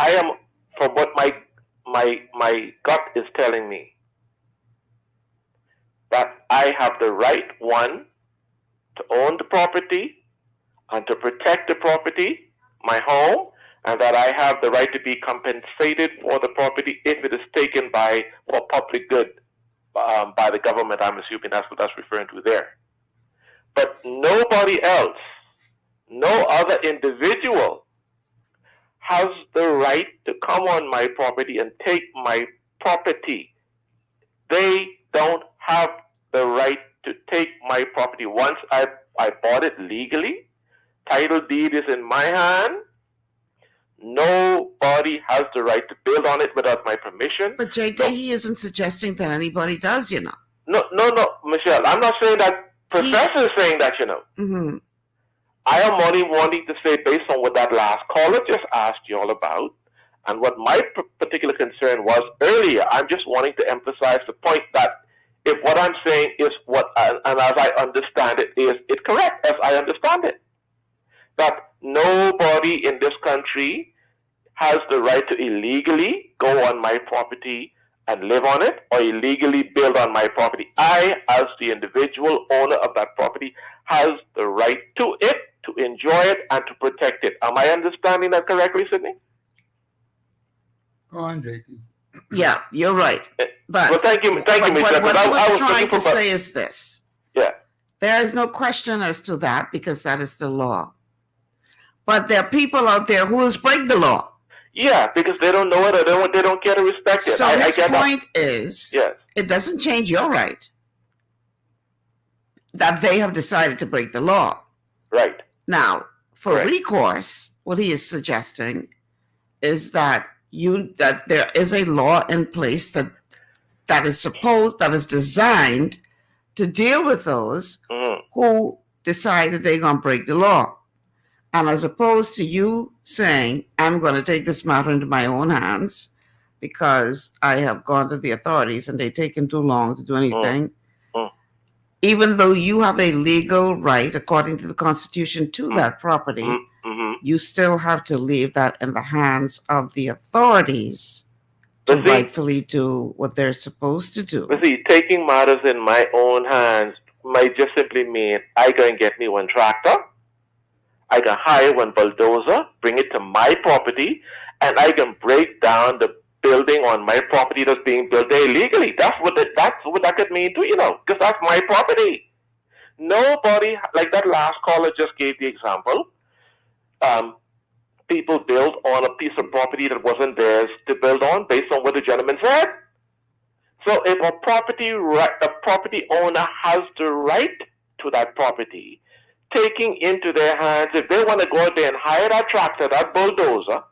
my gut is telling me, that I have the right, one, to own the property and to protect the property, my home, and that I have the right to be compensated for the property if it is taken for public good by the government. I'm assuming that's what that's referring to there. But nobody else, no other individual has the right to come on my property and take my property. They don't have the right to take my property. Once I bought it legally, title deed is in my hand, nobody has the right to build on it without my permission. But JD, he isn't suggesting that anybody does, you know. No, Michelle, I'm not saying that. Professor is saying that, you know. Mm-hmm. I am only wanting to say, based on what that last caller just asked you all about, and what my particular concern was earlier, I'm just wanting to emphasize the point that if what I'm saying is what, and as I understand it, is it correct, as I understand it, that nobody in this country has the right to illegally go on my property and live on it, or illegally build on my property. I, as the individual owner of that property, has the right to it, to enjoy it, and to protect it. Am I understanding that correctly, Sydney? Go on, JT. Yeah, you're right. But well, thank you, Michelle. What I was trying to say is this. Yeah. There is no question as to that, because that is the law. But there are people out there who will break the law. Yeah, because they don't know it, or they don't care to respect it. So his point is, yes, it doesn't change your right that they have decided to break the law. Right. Now, for recourse, what he is suggesting is that there is a law in place that is designed to deal with those who decide that they're going to break the law. And as opposed to you saying, I'm going to take this matter into my own hands because I have gone to the authorities and they've taken too long to do anything, even though you have a legal right, according to the Constitution, to that property, you still have to leave that in the hands of the authorities to rightfully do what they're supposed to do. But see, taking matters in my own hands might just simply mean I go and get me one tractor, I can hire one bulldozer, bring it to my property, and I can break down the building on my property that's being built there illegally. That's what that could mean too, you know, because that's my property. Nobody, like that last caller just gave the example, people built on a piece of property that wasn't theirs to build on based on what the gentleman said. So if a property owner has the right to that property, taking into their hands, if they want to go out there and hire that tractor, that bulldozer,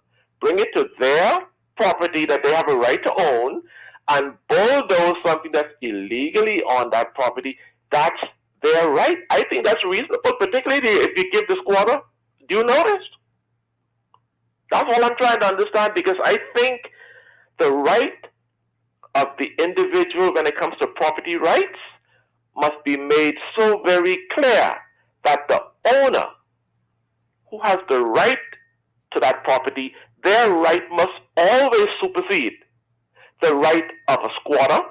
bring it to their property that they have a right to own, and bulldoze something that's illegally on that property, that's their right. I think that's reasonable, particularly if you give the squatter due notice. That's all I'm trying to understand, because I think the right of the individual when it comes to property rights must be made so very clear that the owner who has the right to that property, their right must always supersede the right of a squatter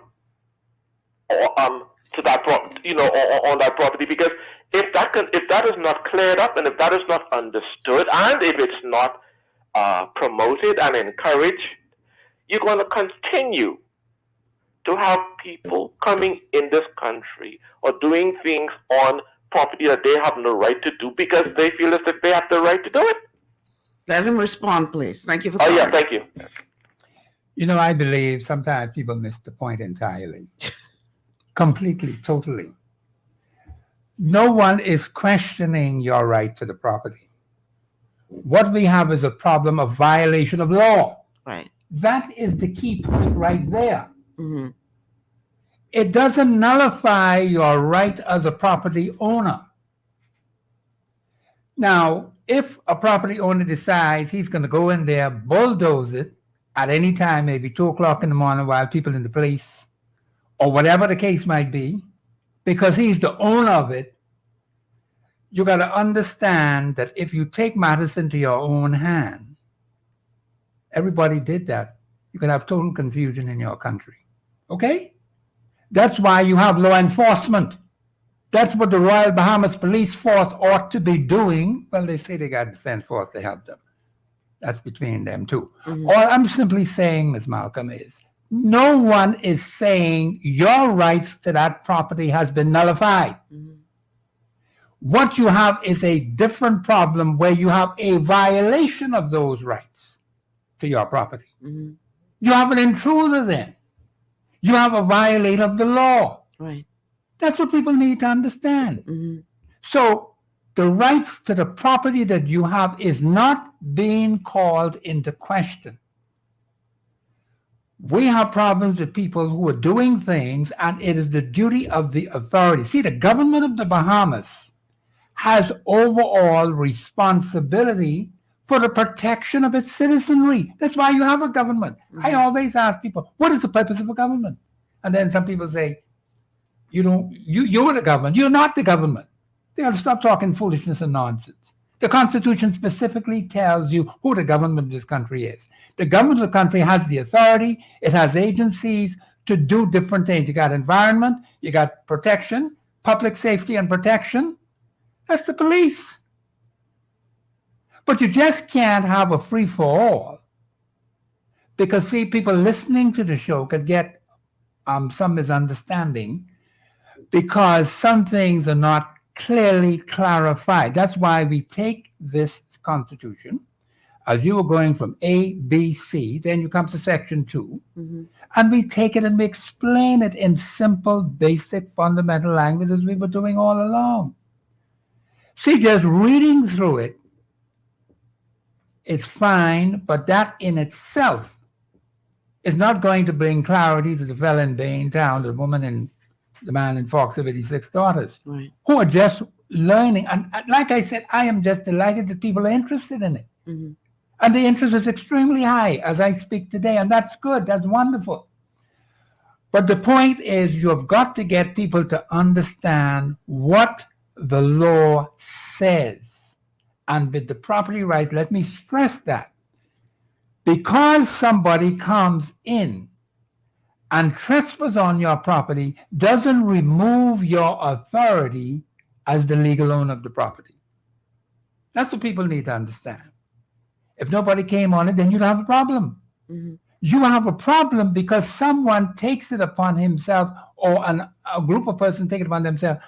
or to that on that property. Because if that is not cleared up, and if that is not understood, and if it's not promoted and encouraged, you're going to continue to have people coming in this country or doing things on property that they have no right to do because they feel as if they have the right to do it. Let him respond, please. Thank you for calling. calling. Yeah, thank you. You know, I believe sometimes people miss the point entirely. Completely, totally. No one is questioning your right to the property. What we have is a problem of violation of law. Right. That is the key point right there. Mm-hmm. It doesn't nullify your right as a property owner. Now, if a property owner decides he's going to go in there, bulldoze it at any time, maybe 2 o'clock in the morning while people in the police, or whatever the case might be, because he's the owner of it, you got to understand that if you take matters into your own hand, everybody did that, you could have total confusion in your country. Okay? That's why you have law enforcement. That's what the Royal Bahamas Police Force ought to be doing. Well, they say they got a defense force to help them. That's between them too. Mm-hmm. All I'm simply saying, Ms. Malcolm, is no one is saying your rights to that property has been nullified. Mm-hmm. What you have is a different problem where you have a violation of those rights to your property. Mm-hmm. You have an intruder then. You have a violator of the law. Right. That's what people need to understand. Mm-hmm. So the rights to the property that you have is not being called into question. We have problems with people who are doing things, and it is the duty of the authority. See, the government of the Bahamas has overall responsibility for the protection of its citizenry. That's why you have a government. Mm-hmm. I always ask people, what is the purpose of a government? And then some people say, you're the government. You're not the government. They got to stop talking foolishness and nonsense. The Constitution specifically tells you who the government of this country is. The government of the country has the authority. It has agencies to do different things. You got environment, you got protection, public safety and protection. That's the police. But you just can't have a free-for-all, because, see, people listening to the show could get some misunderstanding because some things are not clearly clarified. That's why we take this Constitution, as you were going from A, B, C, then you come to Section 2, mm-hmm. and we take it and we explain it in simple, basic, fundamental language as we were doing all along. See, just reading through it, it's fine, but that in itself is not going to bring clarity to the fellow in Baintown, the woman and the man in Fox of 86 daughters, right, who are just learning. And like I said, I am just delighted that people are interested in it. Mm-hmm. And the interest is extremely high as I speak today, and that's good, that's wonderful. But the point is, you have got to get people to understand what the law says. And with the property rights, let me stress that. Because somebody comes in and trespasses on your property doesn't remove your authority as the legal owner of the property. That's what people need to understand. If nobody came on it, then you'd have a problem. Mm-hmm. You have a problem because someone takes it upon himself, or a group of persons take it upon themselves.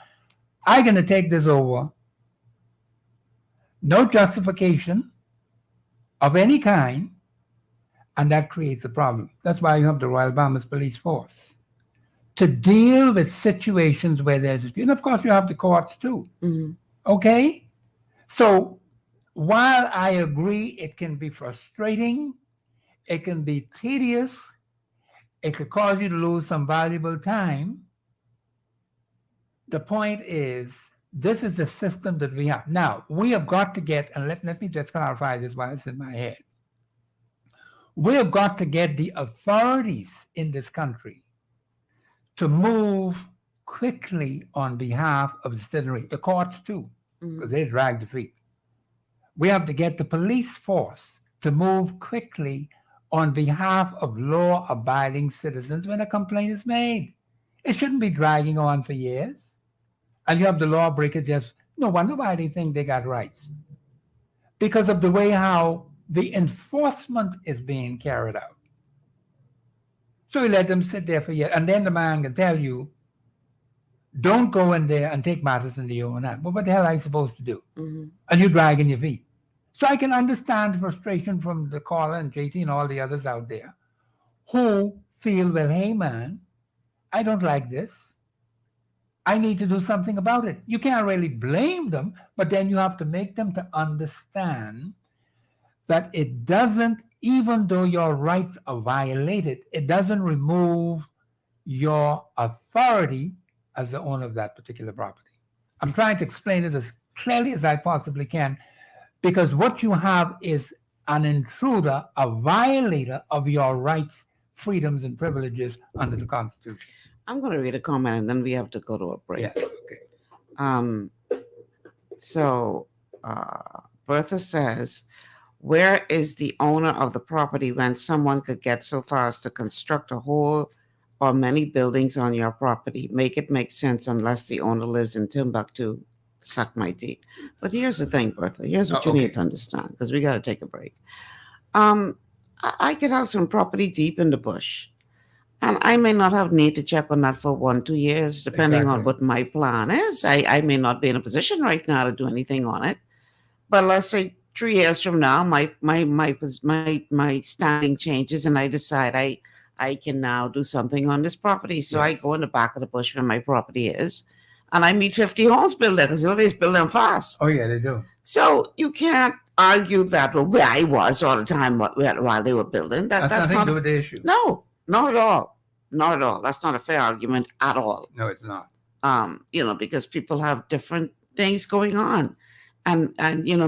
I'm going to take this over. No justification of any kind, and that creates a problem. That's why you have the Royal Bahamas Police Force to deal with situations where there's dispute. And of course, you have the courts too. Mm-hmm. Okay? So while I agree it can be frustrating, it can be tedious, it could cause you to lose some valuable time, The point is, this is the system that we have. Now, we have got to get, and let me just clarify this while it's in my head. We have got to get the authorities in this country to move quickly on behalf of the citizenry, the courts too, because they drag the feet. We have to get the police force to move quickly on behalf of law-abiding citizens when a complaint is made. It shouldn't be dragging on for years. And you have the lawbreaker just, nobody think they got rights. Because of the way how the enforcement is being carried out. So you let them sit there for years, and then the man can tell you, don't go in there and take matters into your own hand. Well, what the hell are you supposed to do? And you're dragging your feet. So I can understand the frustration from the caller and JT and all the others out there who feel, well, hey, man, I don't like this. I need to do something about it. You can't really blame them, but then you have to make them to understand that it doesn't, even though your rights are violated, it doesn't remove your authority as the owner of that particular property. I'm trying to explain it as clearly as I possibly can, because what you have is an intruder, a violator of your rights, freedoms, and privileges under the Constitution. I'm going to read a comment and then we have to go to a break. Yes, okay. So Bertha says, where is the owner of the property when someone could get so far as to construct a whole or many buildings on your property? Make it make sense unless the owner lives in Timbuktu. Suck my teeth. But here's the thing, Bertha. Here's what you need to understand, because we got to take a break. I could have some property deep in the bush, and I may not have need to check on that for 1-2 years, depending on what my plan is. I may not be in a position right now to do anything on it, but let's say 3 years from now, my standing changes, and I decide I can now do something on this property. So I go in the back of the bush where my property is, and I meet 50 homes built there, because they build them fast. Oh, yeah, they do. So you can't argue that where I was all the time while they were building. That's nothing not to do with the issue. No, not at all. Not at all. That's not a fair argument at all. No, it's not. Because people have different things going on, and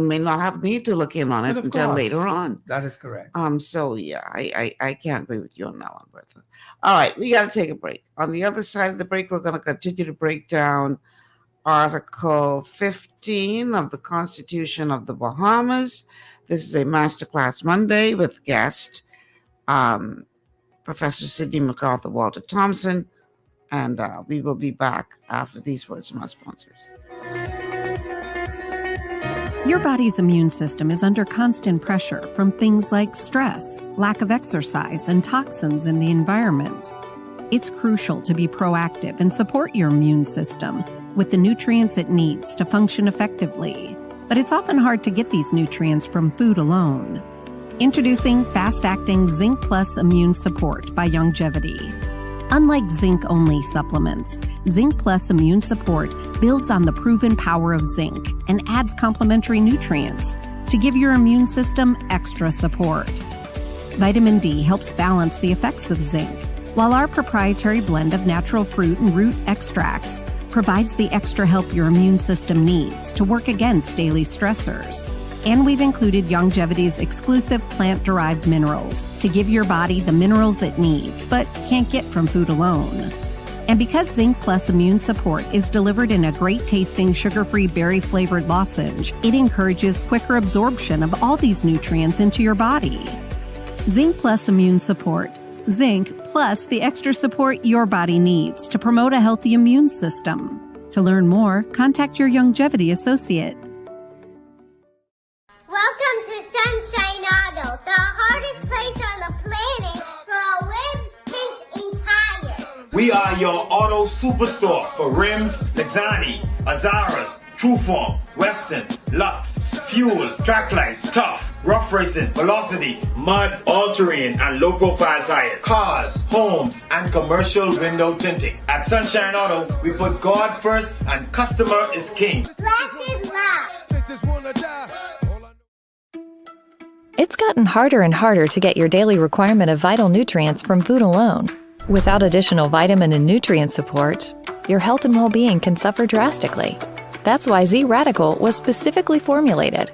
may not have need to look in on it until later on. That is correct. So yeah, I can't agree with you on that one, Bertha. All right, we got to take a break. On the other side of the break, we're going to continue to break down Article 15 of the Constitution of the Bahamas. This is a Masterclass Monday with guest Professor Sidney McArthur, Walter Thompson, and we will be back after these words from our sponsors. Your body's immune system is under constant pressure from things like stress, lack of exercise, and toxins in the environment. It's crucial to be proactive and support your immune system with the nutrients it needs to function effectively. But it's often hard to get these nutrients from food alone. Introducing fast-acting Zinc Plus Immune Support by Longevity. Unlike zinc-only supplements, Zinc Plus Immune Support builds on the proven power of zinc and adds complementary nutrients to give your immune system extra support. Vitamin D helps balance the effects of zinc, while our proprietary blend of natural fruit and root extracts provides the extra help your immune system needs to work against daily stressors. And we've included Longevity's exclusive plant-derived minerals to give your body the minerals it needs, but can't get from food alone. And because Zinc Plus Immune Support is delivered in a great-tasting, sugar-free, berry-flavored lozenge, it encourages quicker absorption of all these nutrients into your body. Zinc Plus Immune Support. Zinc plus the extra support your body needs to promote a healthy immune system. To learn more, contact your Longevity associate. Welcome to Sunshine Auto, the hardest place on the planet for rims, paints, and tires. We are your auto superstore for rims, Lexani, Azaras, Trueform, Western, Lux, Fuel, Track Life, Tough, Rough Racing, Velocity, Mud, All-Terrain, and low-profile tires, cars, homes, and commercial window tinting. At Sunshine Auto, we put God first and customer is king. Blessed love. It's gotten harder and harder to get your daily requirement of vital nutrients from food alone. Without additional vitamin and nutrient support, your health and well-being can suffer drastically. That's why Z Radical was specifically formulated.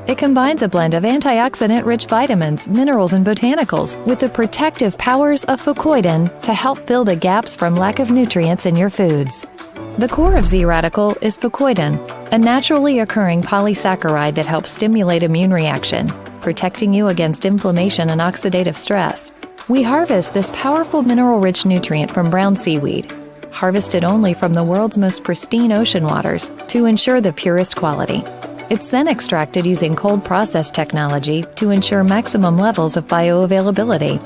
It combines a blend of antioxidant-rich vitamins, minerals, and botanicals with the protective powers of fucoidan to help fill the gaps from lack of nutrients in your foods. The core of Z Radical is fucoidan, a naturally occurring polysaccharide that helps stimulate immune reaction, protecting you against inflammation and oxidative stress. We harvest this powerful mineral-rich nutrient from brown seaweed, harvested only from the world's most pristine ocean waters to ensure the purest quality. It's then extracted using cold process technology to ensure maximum levels of bioavailability.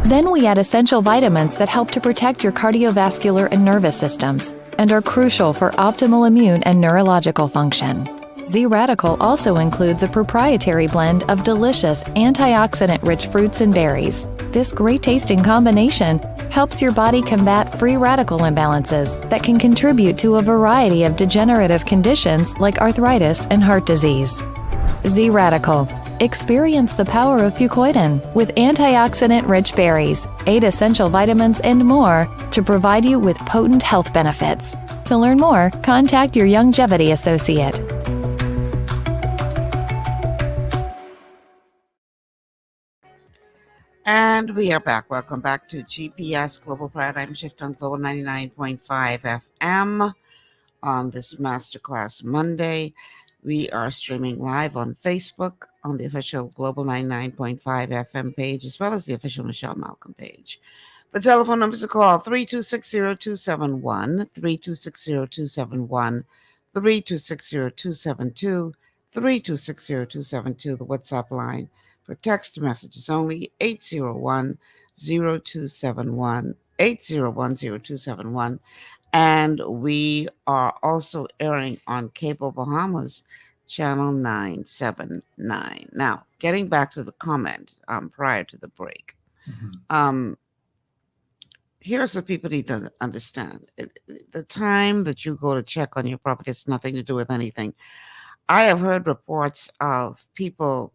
Then we add essential vitamins that help to protect your cardiovascular and nervous systems and are crucial for optimal immune and neurological function. Z Radical also includes a proprietary blend of delicious antioxidant-rich fruits and berries. This great-tasting combination helps your body combat free radical imbalances that can contribute to a variety of degenerative conditions like arthritis and heart disease. Z Radical. Experience the power of fucoidan with antioxidant-rich berries, 8 essential vitamins, and more to provide you with potent health benefits. To learn more, contact your Longevity associate. And we are back. Welcome back to GPS Global Paradigm Shift on Global 99.5 FM on this Masterclass Monday. We are streaming live on Facebook on the official Global 99.5 FM page, as well as the official Michelle Malcolm page. The telephone numbers to call 3260271, 3260271, 3260272, 3260272, the WhatsApp line. For text messages only, 801-0271, 801-0271. And we are also airing on Cable Bahamas, channel 979. Now, getting back to the comment prior to the break. Here's what people need to understand. The time that you go to check on your property has nothing to do with anything. I have heard reports of people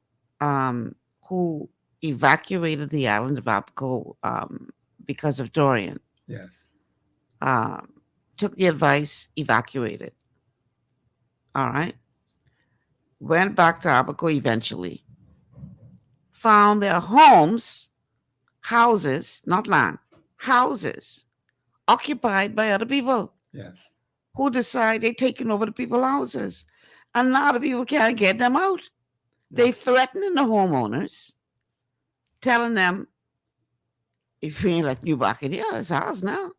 who evacuated the island of Abaco because of Dorian. Yes. Took the advice, evacuated. All right. Went back to Abaco eventually. Found their homes, houses, not land, houses, occupied by other people. Yes. Who decide they're taking over the people's houses. And now the people can't get them out. They threatening the homeowners, telling them, if we ain't letting you back in the other's house now.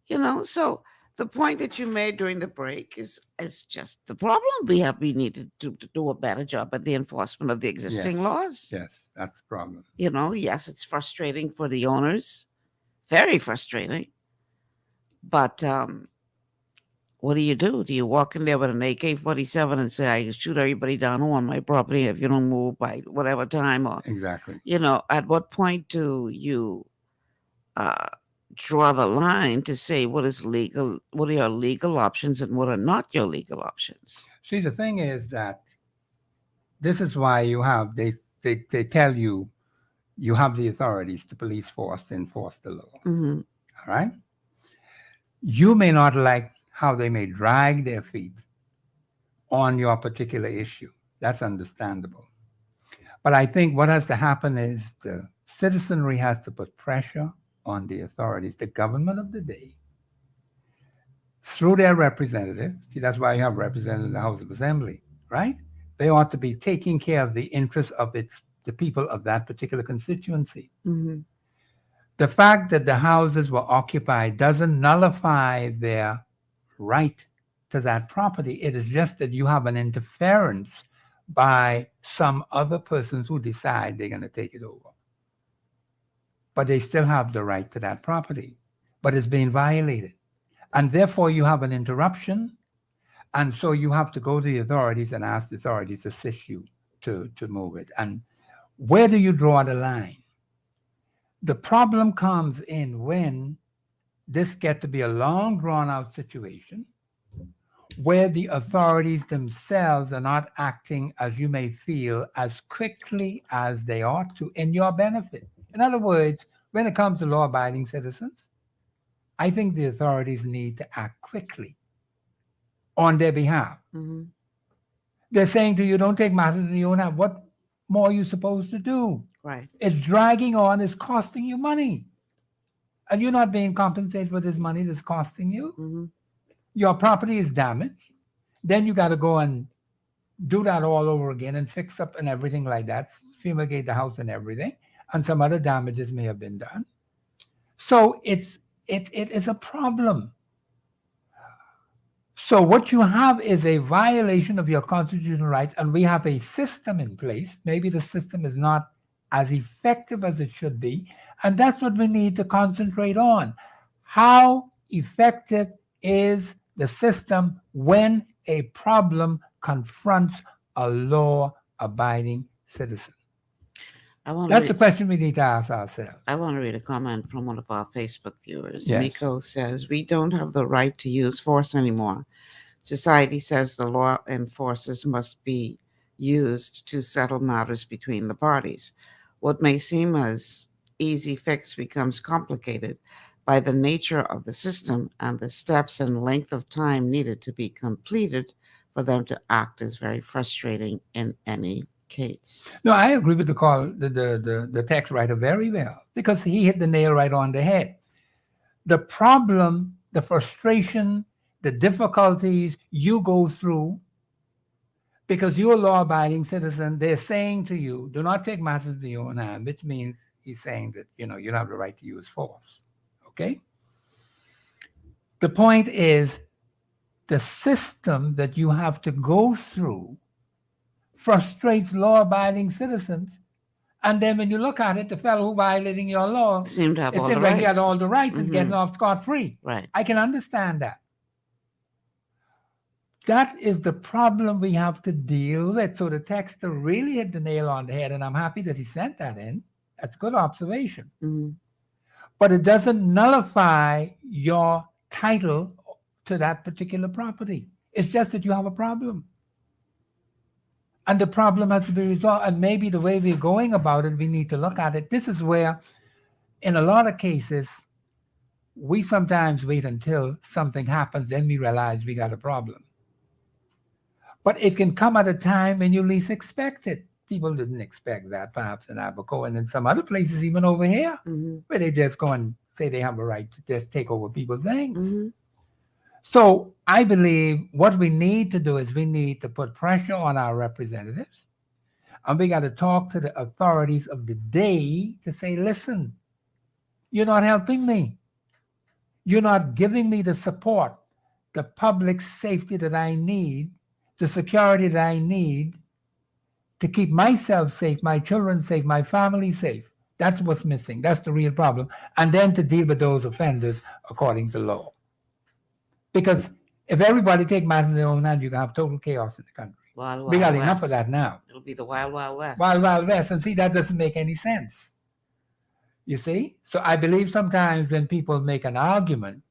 You know, so the point that you made during the break is just the problem. We need to do a better job at the enforcement of the existing laws. Yes, that's the problem. You know, yes, it's frustrating for the owners. Very frustrating. But what do? Do you walk in there with an AK-47 and say, I shoot everybody down on my property if you don't move by whatever time? Or, exactly. You know, at what point do you draw the line to say what is legal, what are your legal options and what are not your legal options? See, the thing is that this is why you have, they tell you, you have the authorities, the police force, to enforce the law. Mm-hmm. All right? You may not like how they may drag their feet on your particular issue. That's understandable. But I think what has to happen is the citizenry has to put pressure on the authorities, the government of the day, through their representative. See, that's why you have representatives in the House of Assembly, right? They ought to be taking care of the interests of the people of that particular constituency. Mm-hmm. The fact that the houses were occupied doesn't nullify their right to that property. It is just that you have an interference by some other persons who decide they're going to take it over. But they still have the right to that property, but it's being violated. And therefore you have an interruption. And so you have to go to the authorities and ask the authorities to assist you to move it. And where do you draw the line? The problem comes in when this gets to be a long, drawn-out situation where the authorities themselves are not acting, as you may feel, as quickly as they ought to in your benefit. In other words, when it comes to law-abiding citizens, I think the authorities need to act quickly on their behalf. Mm-hmm. They're saying to you, don't take matters in your own hand. What more are you supposed to do? Right. It's dragging on. It's costing you money. And you're not being compensated for this money that's costing you. Mm-hmm. Your property is damaged. Then you got to go and do that all over again and fix up and everything like that, fumigate the house and everything. And some other damages may have been done. So it is a problem. So what you have is a violation of your constitutional rights, and we have a system in place. Maybe the system is not as effective as it should be, and that's what we need to concentrate on. How effective is the system when a problem confronts a law-abiding citizen? That's the question we need to ask ourselves. I want to read a comment from one of our Facebook viewers. Yes. Miko says, we don't have the right to use force anymore. Society says the law enforcers must be used to settle matters between the parties. What may seem as easy fix becomes complicated by the nature of the system, and the steps and length of time needed to be completed for them to act is very frustrating in any case. No, I agree with the text writer very well, because he hit the nail right on the head. The problem, the frustration, the difficulties you go through because you're a law-abiding citizen, they're saying to you, do not take matters into your own hand, which means he's saying that, you don't have the right to use force. Okay? The point is, the system that you have to go through frustrates law-abiding citizens, and then when you look at it, the fellow who violating your law seemed to have it all seems the like rights. he had all the rights and Mhm. getting off scot-free. Right. I can understand that. That is the problem we have to deal with. So the texter really hit the nail on the head, and I'm happy that he sent that in. That's a good observation. Mm-hmm. But it doesn't nullify your title to that particular property. It's just that you have a problem. And the problem has to be resolved. And maybe the way we're going about it, we need to look at it. This is where, in a lot of cases, we sometimes wait until something happens, then we realize we got a problem. But it can come at a time when you least expect it. People didn't expect that, perhaps in Abaco and in some other places, even over here, Mm-hmm. where they just go and say they have a right to just take over people's things. Mm-hmm. So I believe what we need to do is we need to put pressure on our representatives, and we got to talk to the authorities of the day to say, listen, you're not helping me. You're not giving me the support, the public safety that I need, the security that I need to keep myself safe, my children safe, my family safe. That's what's missing. That's the real problem. And then to deal with those offenders according to law. Because if everybody take matters in their own hand, you can have total chaos in the country. Wild, We got Wild enough of West. that now. It'll be the Wild Wild West. Wild, Wild West. And see, that doesn't make any sense. You see? So I believe sometimes when people make an argument,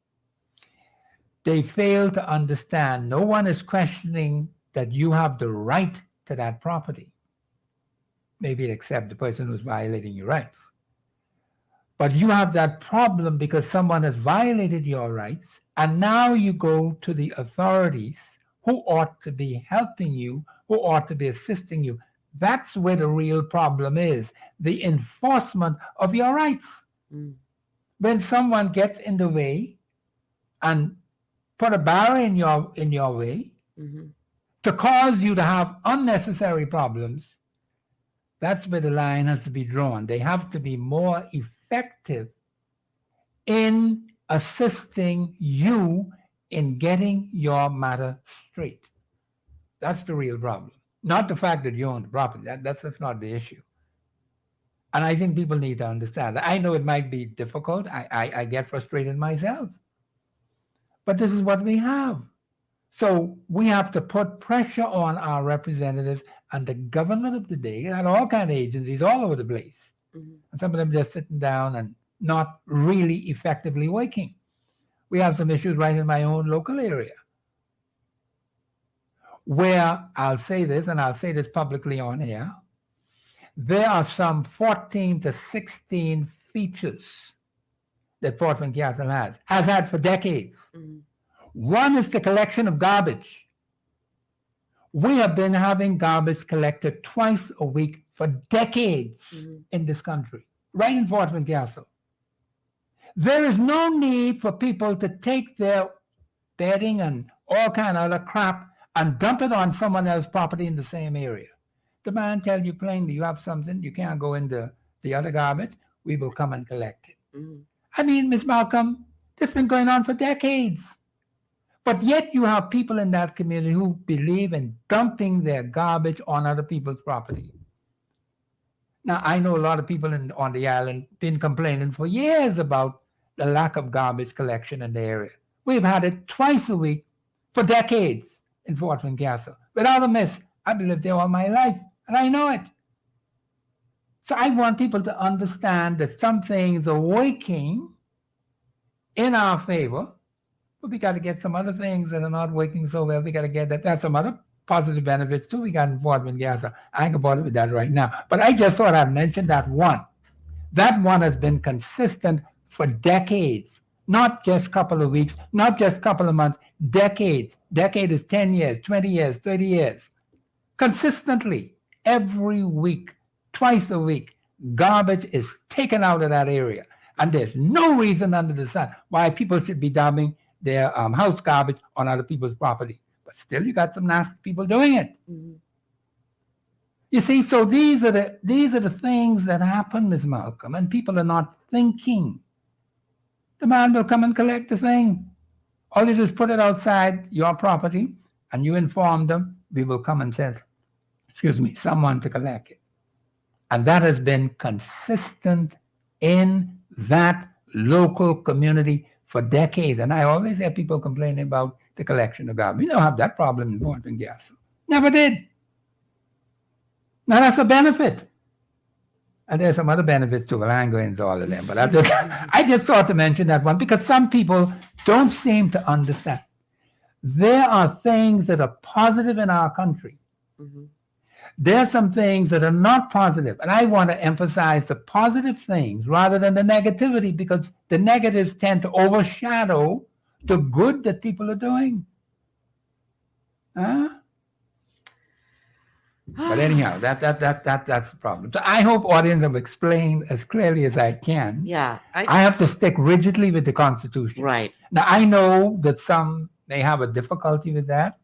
they fail to understand. No one is questioning that you have the right to that property. Maybe except the person who's violating your rights. But you have that problem because someone has violated your rights, and now you go to the authorities who ought to be helping you, who ought to be assisting you. That's where the real problem is, the enforcement of your rights. Mm. When someone gets in the way and put a barrier in your way, Mm-hmm. to cause you to have unnecessary problems, that's where the line has to be drawn. They have to be more effective in assisting you in getting your matter straight. That's the real problem. Not the fact that you own the property. That's not the issue. And I think people need to understand that. I know it might be difficult. I get frustrated myself. But this is what we have. So we have to put pressure on our representatives and the government of the day, and all kinds of agencies all over the place. Mm-hmm. And some of them just sitting down and not really effectively working. We have some issues right in my own local area where I'll say this, and I'll say this publicly on air, there are some 14 to 16 features that Fort Castle has had for decades. Mhm. One is the collection of garbage. We have been having garbage collected twice a week for decades in this country, right in Fort Castle. There is no need for people to take their bedding and all kind of other crap and dump it on someone else's property in the same area. The man tells you plainly, you have something, you can't go into the other garbage, we will come and collect it. I mean, Ms. Malcolm, this has been going on for decades. But yet you have people in that community who believe in dumping their garbage on other people's property. Now, I know a lot of people on the island been complaining for years about the lack of garbage collection in the area. We've had it twice a week for decades in Fort Castle. Without a miss, I've lived there all my life, and I know it. So I want people to understand that some things are working in our favor, but we got to get some other things that are not working so well. We got to get that. There's some other positive benefits too we got in Fort Castle. I ain't gonna bother with that right now. But I just thought I'd mention that one. That one has been consistent for decades, not just a couple of weeks, not just a couple of months, decades. Decade is 10 years, 20 years, 30 years. Consistently, every week, twice a week, garbage is taken out of that area. And there's no reason under the sun why people should be dumping their house garbage on other people's property. But still, you got some nasty people doing it. You see, so these are the things that happen, Ms. Malcolm, and people are not thinking. The man will come and collect the thing. All you do is put it outside your property, and you inform them, we will come and send, someone to collect it. And that has been consistent in that local community for decades. And I always hear people complaining about the collection of garbage. We don't have that problem in Fort Castle. Never did. Now that's a benefit. And there's some other benefits too, but I ain't going into all of them. But I just thought to mention that one because some people don't seem to understand. There are things that are positive in our country. There are some things that are not positive. And I want to emphasize the positive things rather than the negativity because the negatives tend to overshadow the good that people are doing. But anyhow, that's the problem. So I hope audience have explained as clearly as I can. Yeah. I have to stick rigidly with the Constitution. Right. Now, I know that some may have a difficulty with that,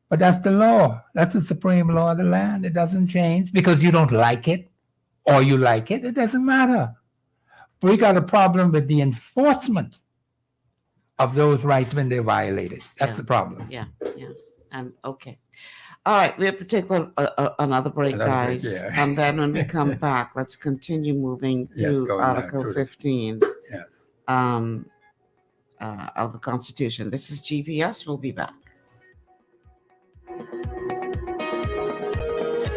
but that's the law. That's the supreme law of the land. It doesn't change because you don't like it or you like it. It doesn't matter. We got a problem with the enforcement of those rights when they're violated. That's the problem. Yeah. And okay. All right, we have to take another break, guys. And then when we come back, let's continue moving through Article 15 of the Constitution. This is GPS. We'll be back.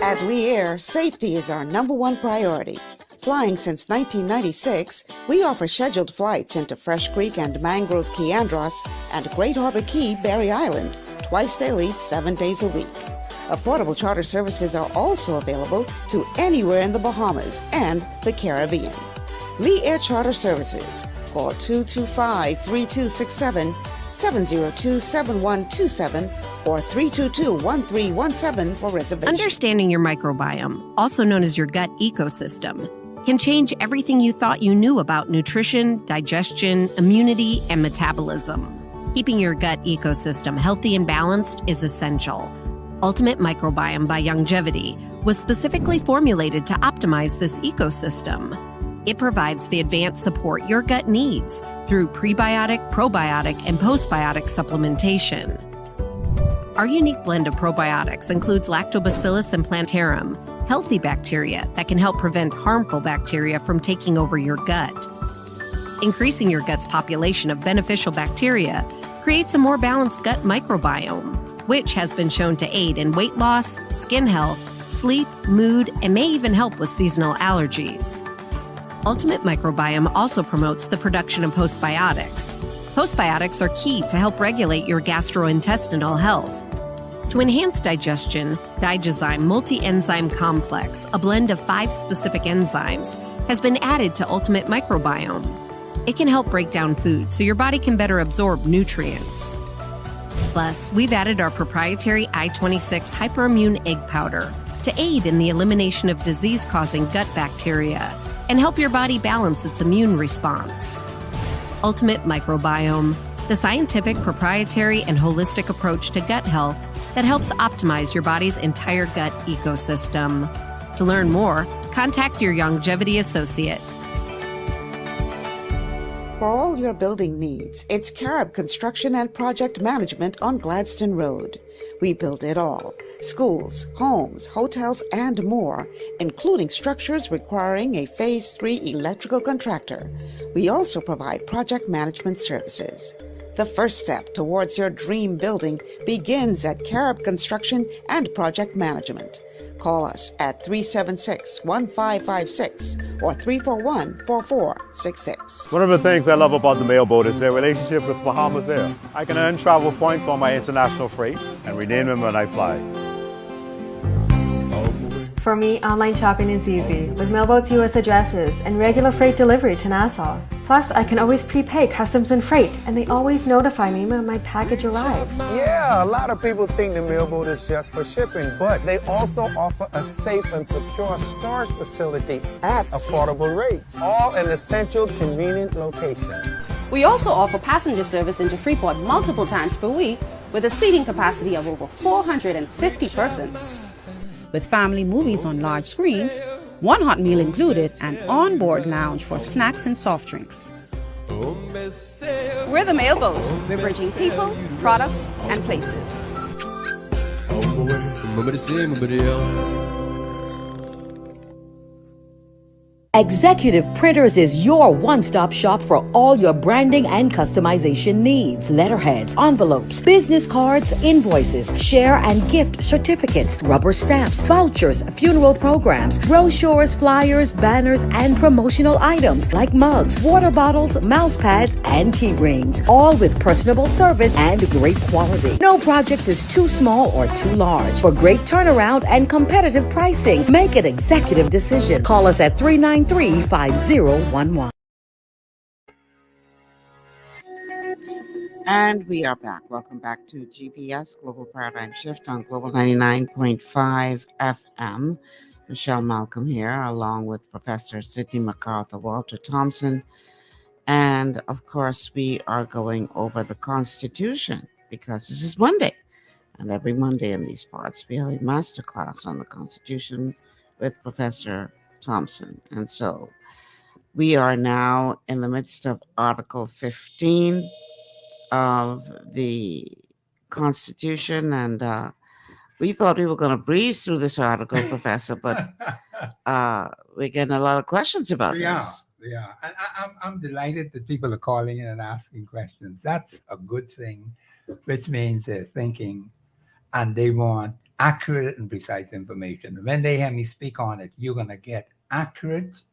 At Lee Air, safety is our number one priority. Flying since 1996, we offer scheduled flights into Fresh Creek and Mangrove Key Andros and Great Harbor Key, Berry Island, twice daily, 7 days a week. Affordable charter services are also available to anywhere in the Bahamas and the Caribbean. Lee Air Charter Services. Call 225-3267, 702-7127, or 322-1317 for reservations. Understanding your microbiome, also known as your gut ecosystem, can change everything you thought you knew about nutrition, digestion, immunity, and metabolism. Keeping your gut ecosystem healthy and balanced is essential. Ultimate Microbiome by Longevity was specifically formulated to optimize this ecosystem. It provides the advanced support your gut needs through prebiotic, probiotic, and postbiotic supplementation. Our unique blend of probiotics includes Lactobacillus and Plantarum, healthy bacteria that can help prevent harmful bacteria from taking over your gut. Increasing your gut's population of beneficial bacteria creates a more balanced gut microbiome, which has been shown to aid in weight loss, skin health, sleep, mood, and may even help with seasonal allergies. Ultimate Microbiome also promotes the production of postbiotics. Postbiotics are key to help regulate your gastrointestinal health. To enhance digestion, Digizyme Multi-Enzyme Complex, a blend of 5 specific enzymes, has been added to Ultimate Microbiome. It can help break down food so your body can better absorb nutrients. Plus, we've added our proprietary I-26 hyperimmune egg powder to aid in the elimination of disease-causing gut bacteria and help your body balance its immune response. Ultimate Microbiome, the scientific, proprietary, and holistic approach to gut health that helps optimize your body's entire gut ecosystem. To learn more, contact your longevity associate. For all your building needs, it's Carib Construction and Project Management on Gladstone Road. We build it all: schools, homes, hotels, and more, including structures requiring a Phase 3 electrical contractor. We also provide project management services. The first step towards your dream building begins at Carib Construction and Project Management. Call us at 376-1556 or 341-4466. One of the things I love about the mailboat is their relationship with Bahamas Air. I can earn travel points on my international freight and redeem them when I fly. For me, online shopping is easy with Mailboat's U.S. addresses and regular freight delivery to Nassau. Plus, I can always prepay customs and freight, and they always notify me when my package arrives. Yeah, a lot of people think the Mailboat is just for shipping, but they also offer a safe and secure storage facility at affordable rates, all in a central, convenient location. We also offer passenger service into Freeport multiple times per week with a seating capacity of over 450 persons. With family movies on large screens, one hot meal included, and on-board lounge for snacks and soft drinks. We're the Mailboat. We're bridging people, products, and places. Executive Printers is your one-stop shop for all your branding and customization needs. Letterheads, envelopes, business cards, invoices, share and gift certificates, rubber stamps, vouchers, funeral programs, brochures, flyers, banners, and promotional items like mugs, water bottles, mouse pads, and key rings, all with personable service and great quality. No project is too small or too large. For great turnaround and competitive pricing, make an executive decision. Call us at 393-5011. And we are back. Welcome back to GPS Global Paradigm Shift on Global 99.5 FM. Michelle Malcolm here, along with Professor Sidney McArthur, Walter Thompson. And of course, we are going over the Constitution because this is Monday. And every Monday in these parts, we have a masterclass on the Constitution with Professor Thompson. And so we are now in the midst of Article 15 of the Constitution, and we thought we were going to breeze through this article, Professor, but we're getting a lot of questions about this. Yeah, and I'm delighted that people are calling in and asking questions. That's a good thing, which means they're thinking and they want accurate and precise information. When they hear me speak on it, you're going to get accurate,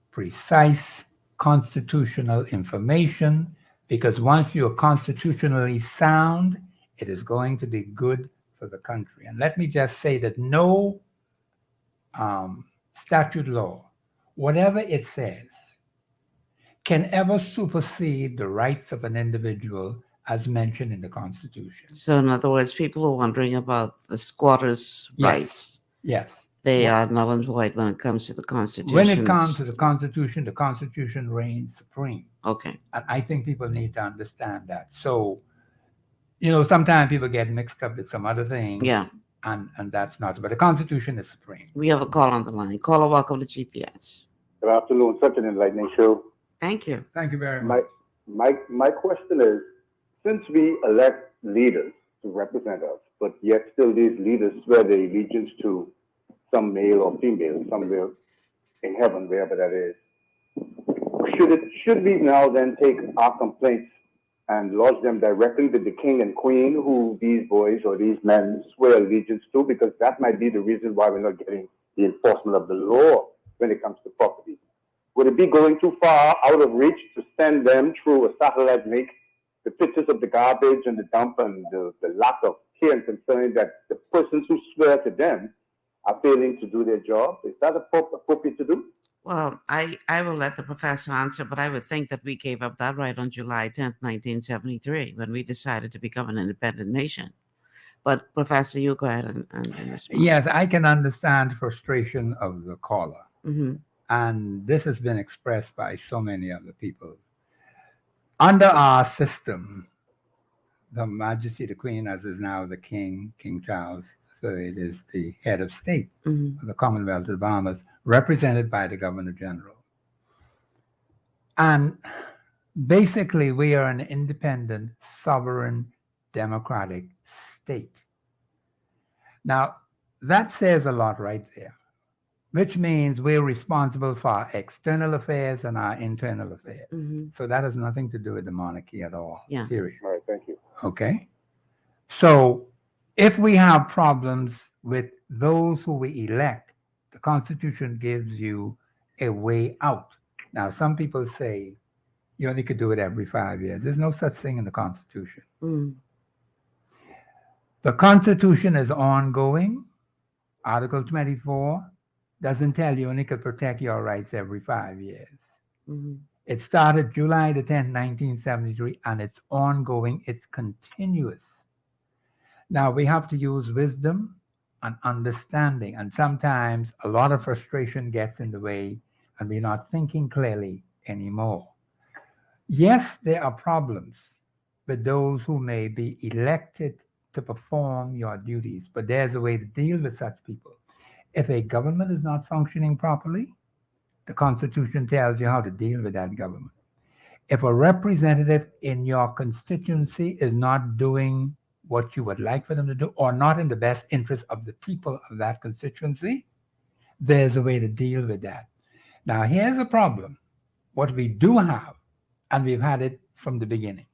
precise, constitutional information, because once you're constitutionally sound, it is going to be good for the country. And let me just say that no statute law, whatever it says, can ever supersede the rights of an individual as mentioned in the Constitution. So in other words, people are wondering about the squatters' rights. Yes. They are null and void when it comes to the Constitution. When it comes to the Constitution reigns supreme. Okay. And I think people need to understand that. So, sometimes people get mixed up with some other things. Yeah. And that's not, but the Constitution is supreme. We have a call on the line. Caller, welcome to GPS. Good afternoon. Such an enlightening show. Thank you. Thank you very much. My question is, since we elect leaders to represent us, but yet still these leaders swear their allegiance to some male or female somewhere in heaven, wherever that is, should we now then take our complaints and lodge them directly to the king and queen who these boys or these men swear allegiance to? Because that might be the reason why we're not getting the enforcement of the law when it comes to property. Would it be going too far out of reach to send them through a satellite link the pictures of the garbage and the dump and the lack of care and concern that the persons who swear to them are failing to do their job? Is that appropriate to do? Well, I will let the professor answer, but I would think that we gave up that right on July 10th, 1973, when we decided to become an independent nation. But Professor, you go ahead and respond. Yes, I can understand frustration of the caller. Mm-hmm. And this has been expressed by so many other people. Under our system, the Majesty, the Queen, as is now the King, King Charles III, is the head of state of the Commonwealth of the Bahamas, represented by the Governor General. And basically, we are an independent, sovereign, democratic state. Now, that says a lot right there, which means we're responsible for our external affairs and our internal affairs. So that has nothing to do with the monarchy at all, period. All right, thank you. Okay? So if we have problems with those who we elect, the Constitution gives you a way out. Now, some people say you only could do it every 5 years. There's no such thing in the Constitution. The Constitution is ongoing. Article 24 doesn't tell you only could protect your rights every 5 years. It started July the 10th, 1973, and it's ongoing. It's continuous. Now, we have to use wisdom and understanding, and sometimes a lot of frustration gets in the way, and we're not thinking clearly anymore. Yes, there are problems with those who may be elected to perform your duties, but there's a way to deal with such people. If a government is not functioning properly, the Constitution tells you how to deal with that government. If a representative in your constituency is not doing what you would like for them to do, or not in the best interest of the people of that constituency, there's a way to deal with that. Now, here's the problem. What we do have, and we've had it from the beginning,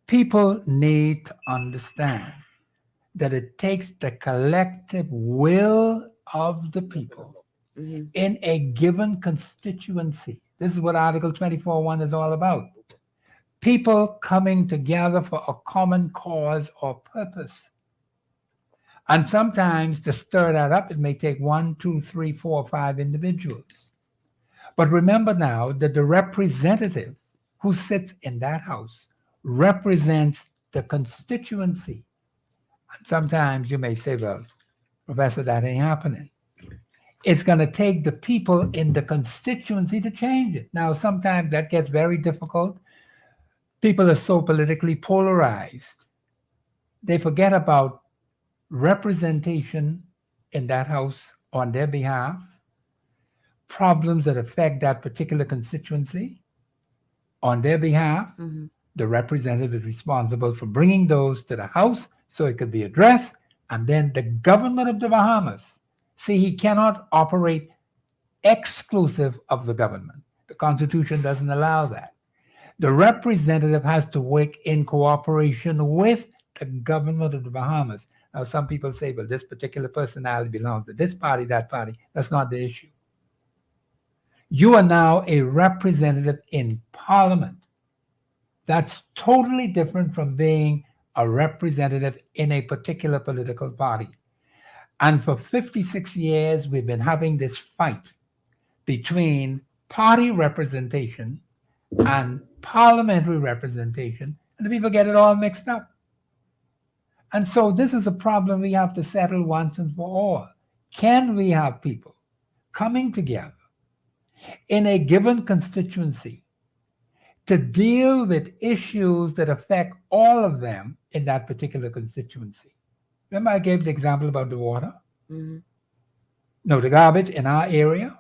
people need to understand that it takes the collective will of the people in a given constituency. This is what Article 24.1 is all about. People coming together for a common cause or purpose. And sometimes to stir that up, it may take 1, 2, 3, 4, 5 individuals. But remember now that the representative who sits in that house represents the constituency. And sometimes you may say, well, Professor, that ain't happening. It's going to take the people in the constituency to change it. Now, sometimes that gets very difficult. People are so politically polarized. They forget about representation in that house on their behalf, problems that affect that particular constituency on their behalf. The representative is responsible for bringing those to the house so it could be addressed. And then the government of the Bahamas, see, he cannot operate exclusive of the government. The Constitution doesn't allow that. The representative has to work in cooperation with the government of the Bahamas. Now, some people say, well, this particular personality belongs to this party, that party. That's not the issue. You are now a representative in Parliament. That's totally different from being a representative in a particular political party. And for 56 years, we've been having this fight between party representation and parliamentary representation, and the people get it all mixed up. And so this is a problem we have to settle once and for all. Can we have people coming together in a given constituency to deal with issues that affect all of them in that particular constituency? Remember I gave the example about the water? No, the garbage in our area,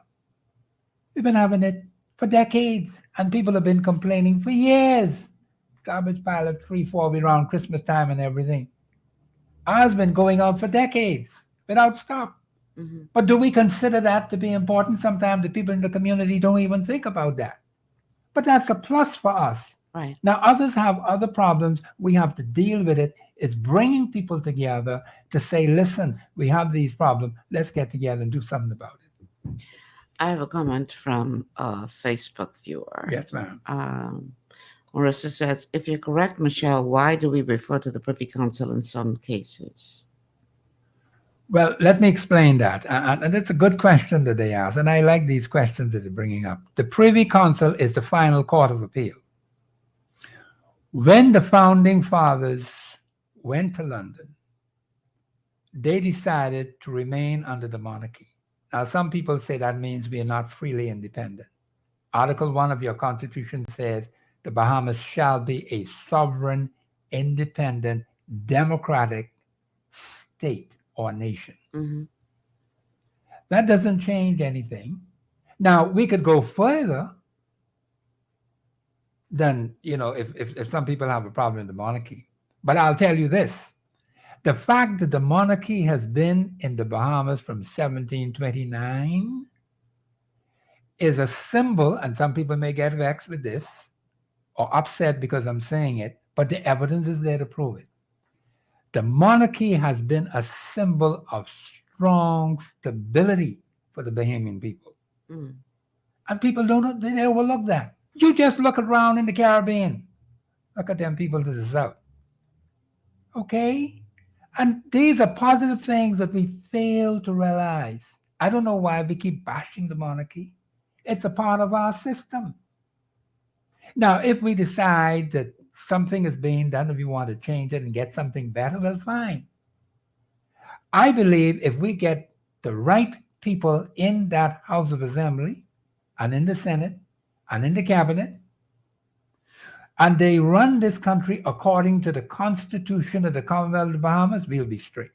we've been having it for decades, and people have been complaining for years. Garbage pile at 3, 4 around Christmas time and everything. Ours been going out for decades without stop. But do we consider that to be important? Sometimes the people in the community don't even think about that. But that's a plus for us. Right. Now, others have other problems. We have to deal with it. It's bringing people together to say, listen, we have these problems. Let's get together and do something about it. I have a comment from a Facebook viewer. Yes, ma'am. Marissa says, if you're correct, Michelle, why do we refer to the Privy Council in some cases? Well, let me explain that. And it's a good question that they ask. And I like these questions that they're bringing up. The Privy Council is the final court of appeal. When the founding fathers went to London, they decided to remain under the monarchy. Now, some people say that means we are not freely independent. Article 1 of your Constitution says the Bahamas shall be a sovereign, independent, democratic state or nation. Mm-hmm. That doesn't change anything. Now, we could go further than, if some people have a problem with the monarchy. But I'll tell you this. The fact that the monarchy has been in the Bahamas from 1729 is a symbol, and some people may get vexed with this or upset because I'm saying it, but the evidence is there to prove it. The monarchy has been a symbol of strong stability for the Bahamian people. Mm. And people they overlook that. You just look around in the Caribbean. Look at them people to the south. Okay? And these are positive things that we fail to realize. I don't know why we keep bashing the monarchy. It's a part of our system. Now, if we decide that something is being done and we want to change it and get something better, well, fine. I believe if we get the right people in that House of Assembly and in the Senate and in the Cabinet, and they run this country according to the Constitution of the Commonwealth of the Bahamas, we'll be straight.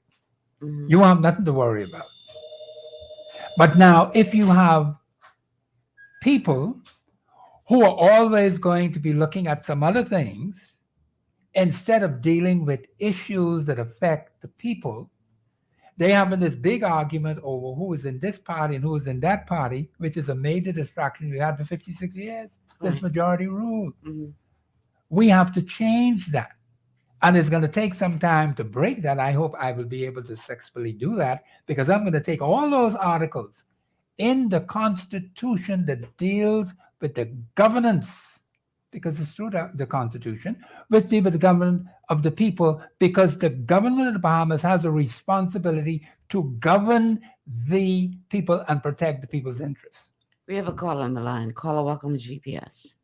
Mm-hmm. You have nothing to worry about. But now, if you have people who are always going to be looking at some other things instead of dealing with issues that affect the people, they having this big argument over who is in this party and who is in that party, which is a major distraction we had for 56 years since majority rule. Mm-hmm. We have to change that. And it's going to take some time to break that. I hope I will be able to successfully do that, because I'm going to take all those articles in the Constitution that deals with the governance, because it's through the Constitution, which deal with the government of the people, because the government of the Bahamas has a responsibility to govern the people and protect the people's interests. We have a call on the line. Caller, welcome to GPS.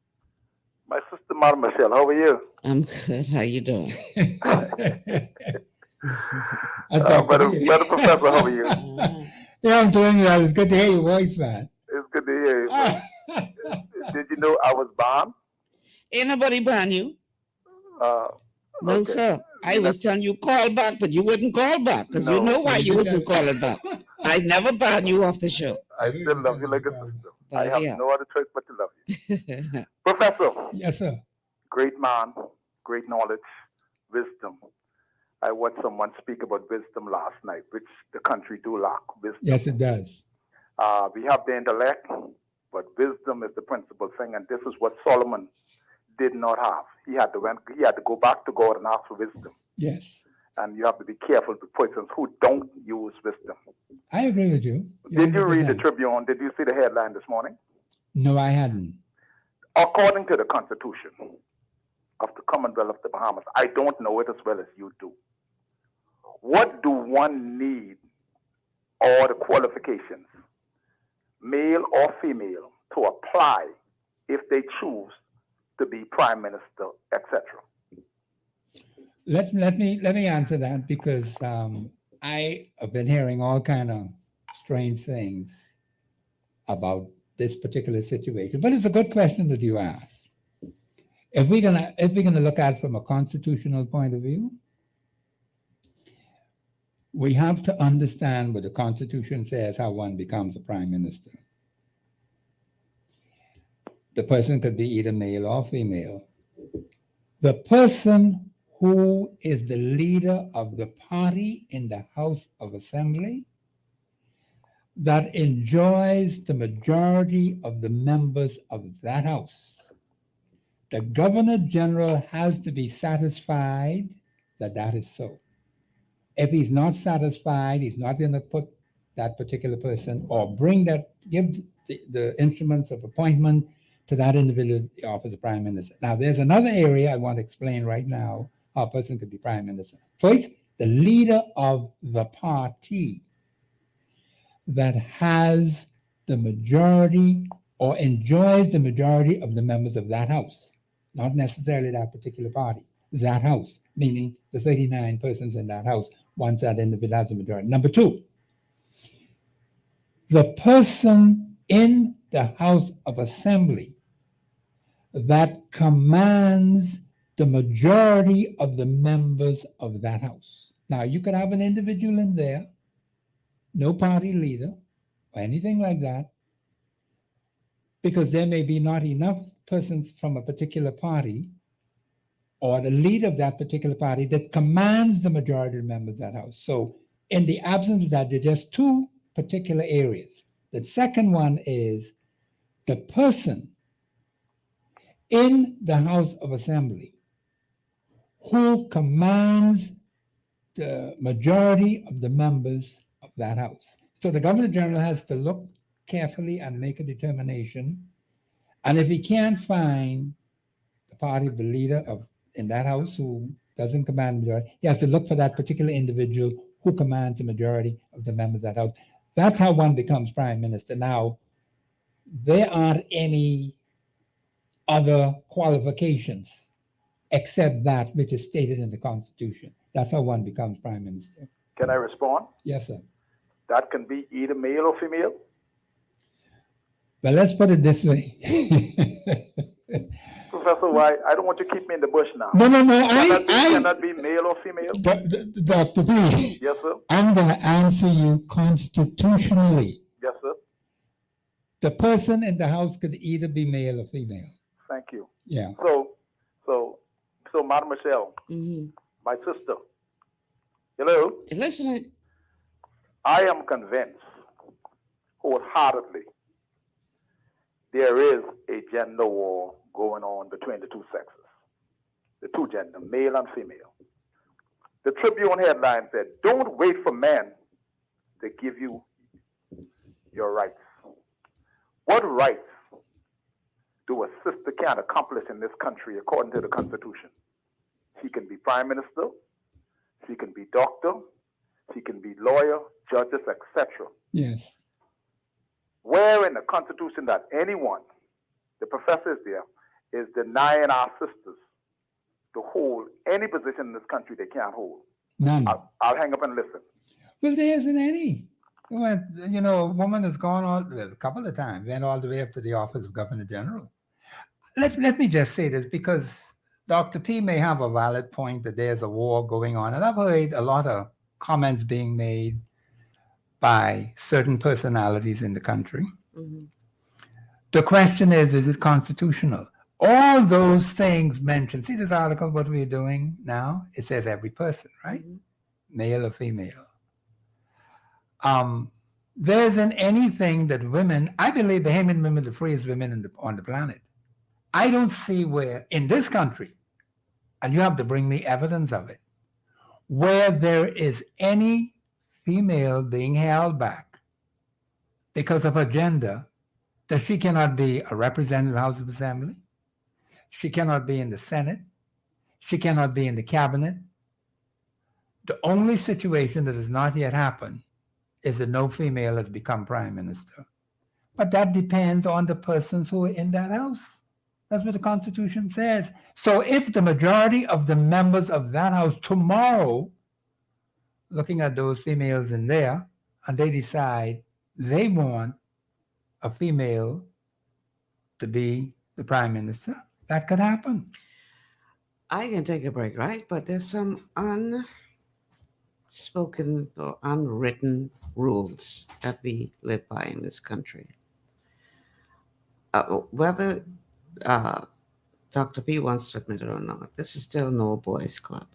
My sister, Madam Michelle, how are you? I'm good. How you doing? Brother Professor, how are you? Yeah, I'm doing well. It's good to hear your voice, man. It's good to hear you. Did you know I was banned? Ain't nobody ban you. No, okay. sir. I was telling you call back, but you wouldn't call back because you know why you wasn't calling back. I never ban you off the show. I still love you like a sister. But I have no other choice but to love you. Professor. Yes, sir. Great man, great knowledge, wisdom. I watched someone speak about wisdom last night, which the country do lack. Wisdom. Yes, it does. We have the intellect, but wisdom is the principal thing, and this is what Solomon did not have. He had to go back to God and ask for wisdom. Yes. And you have to be careful with persons who don't use wisdom. I agree with you. Did you read the Tribune? Did you see the headline this morning? No, I hadn't. According to the Constitution of the Commonwealth of the Bahamas, I don't know it as well as you do. What do one need, or the qualifications, male or female, to apply if they choose to be prime minister, etc.? Let me answer that, because I have been hearing all kind of strange things about this particular situation. But it's a good question that you asked. If we're gonna look at it from a constitutional point of view, we have to understand what the Constitution says, how one becomes a prime minister. The person could be either male or female. The person who is the leader of the party in the House of Assembly that enjoys the majority of the members of that house. The Governor General has to be satisfied that that is so. If he's not satisfied, he's not going to put that particular person or give the instruments of appointment to that individual in the office of prime minister. Now, there's another area I want to explain right now how a person could be prime minister. First, the leader of the party that has the majority or enjoys the majority of the members of that house, not necessarily that particular party, that house, meaning the 39 persons in that house, once that individual has the majority. Number two, the person in the House of Assembly that commands the majority of the members of that house. Now, you could have an individual in there, no party leader or anything like that, because there may be not enough persons from a particular party or the leader of that particular party that commands the majority of the members of that house. So in the absence of that, there are just two particular areas. The second one is the person in the House of Assembly who commands the majority of the members of that house. So the Governor General has to look carefully and make a determination. And if he can't find the party of the leader of in that house who doesn't command the majority, he has to look for that particular individual who commands the majority of the members of that house. That's how one becomes prime minister. Now, there aren't any other qualifications except that which is stated in the Constitution. That's how one becomes prime minister. Can I respond? Yes, sir. That can be either male or female. But let's put it this way. Professor White, I don't want you to keep me in the bush now. No. Cannot be male or female. Dr. B. Yes, sir. I'm going to answer you constitutionally. Yes, sir. The person in the house could either be male or female. Thank you. Yeah. So, Madam Michelle, my sister. Hello. Listening. I am convinced, wholeheartedly, there is a gender war going on between the two sexes, the two gender, male and female. The Tribune headline said, "Don't wait for men to give you your rights." What rights do a sister can accomplish in this country according to the Constitution? She can be prime minister, she can be doctor, she can be lawyer, judges, etc. Yes. Where in the Constitution that anyone, the professors there, is denying our sisters to hold any position in this country they can't hold? None. I'll hang up and listen. Well, there isn't any. Well, you know, a woman has gone a couple of times, went all the way up to the office of Governor General. Let me just say this, because Dr. P may have a valid point that there's a war going on. And I've heard a lot of comments being made by certain personalities in the country. The question is it constitutional? All those things mentioned, see this article, what we're doing now? It says every person, right? Male or female. There isn't anything that women, I believe the Bahamian women are the freest women on the planet. I don't see where, in this country, and you have to bring me evidence of it, where there is any female being held back because of her gender, that she cannot be a representative of the House of Assembly, she cannot be in the Senate, she cannot be in the cabinet. The only situation that has not yet happened is that no female has become prime minister. But that depends on the persons who are in that house. That's what the Constitution says. So if the majority of the members of that house tomorrow, looking at those females in there, and they decide they want a female to be the prime minister, that could happen. I can take a break, right? But there's some unspoken or unwritten rules that we live by in this country. Whether Dr. P wants to admit it or not, this is still no boys club.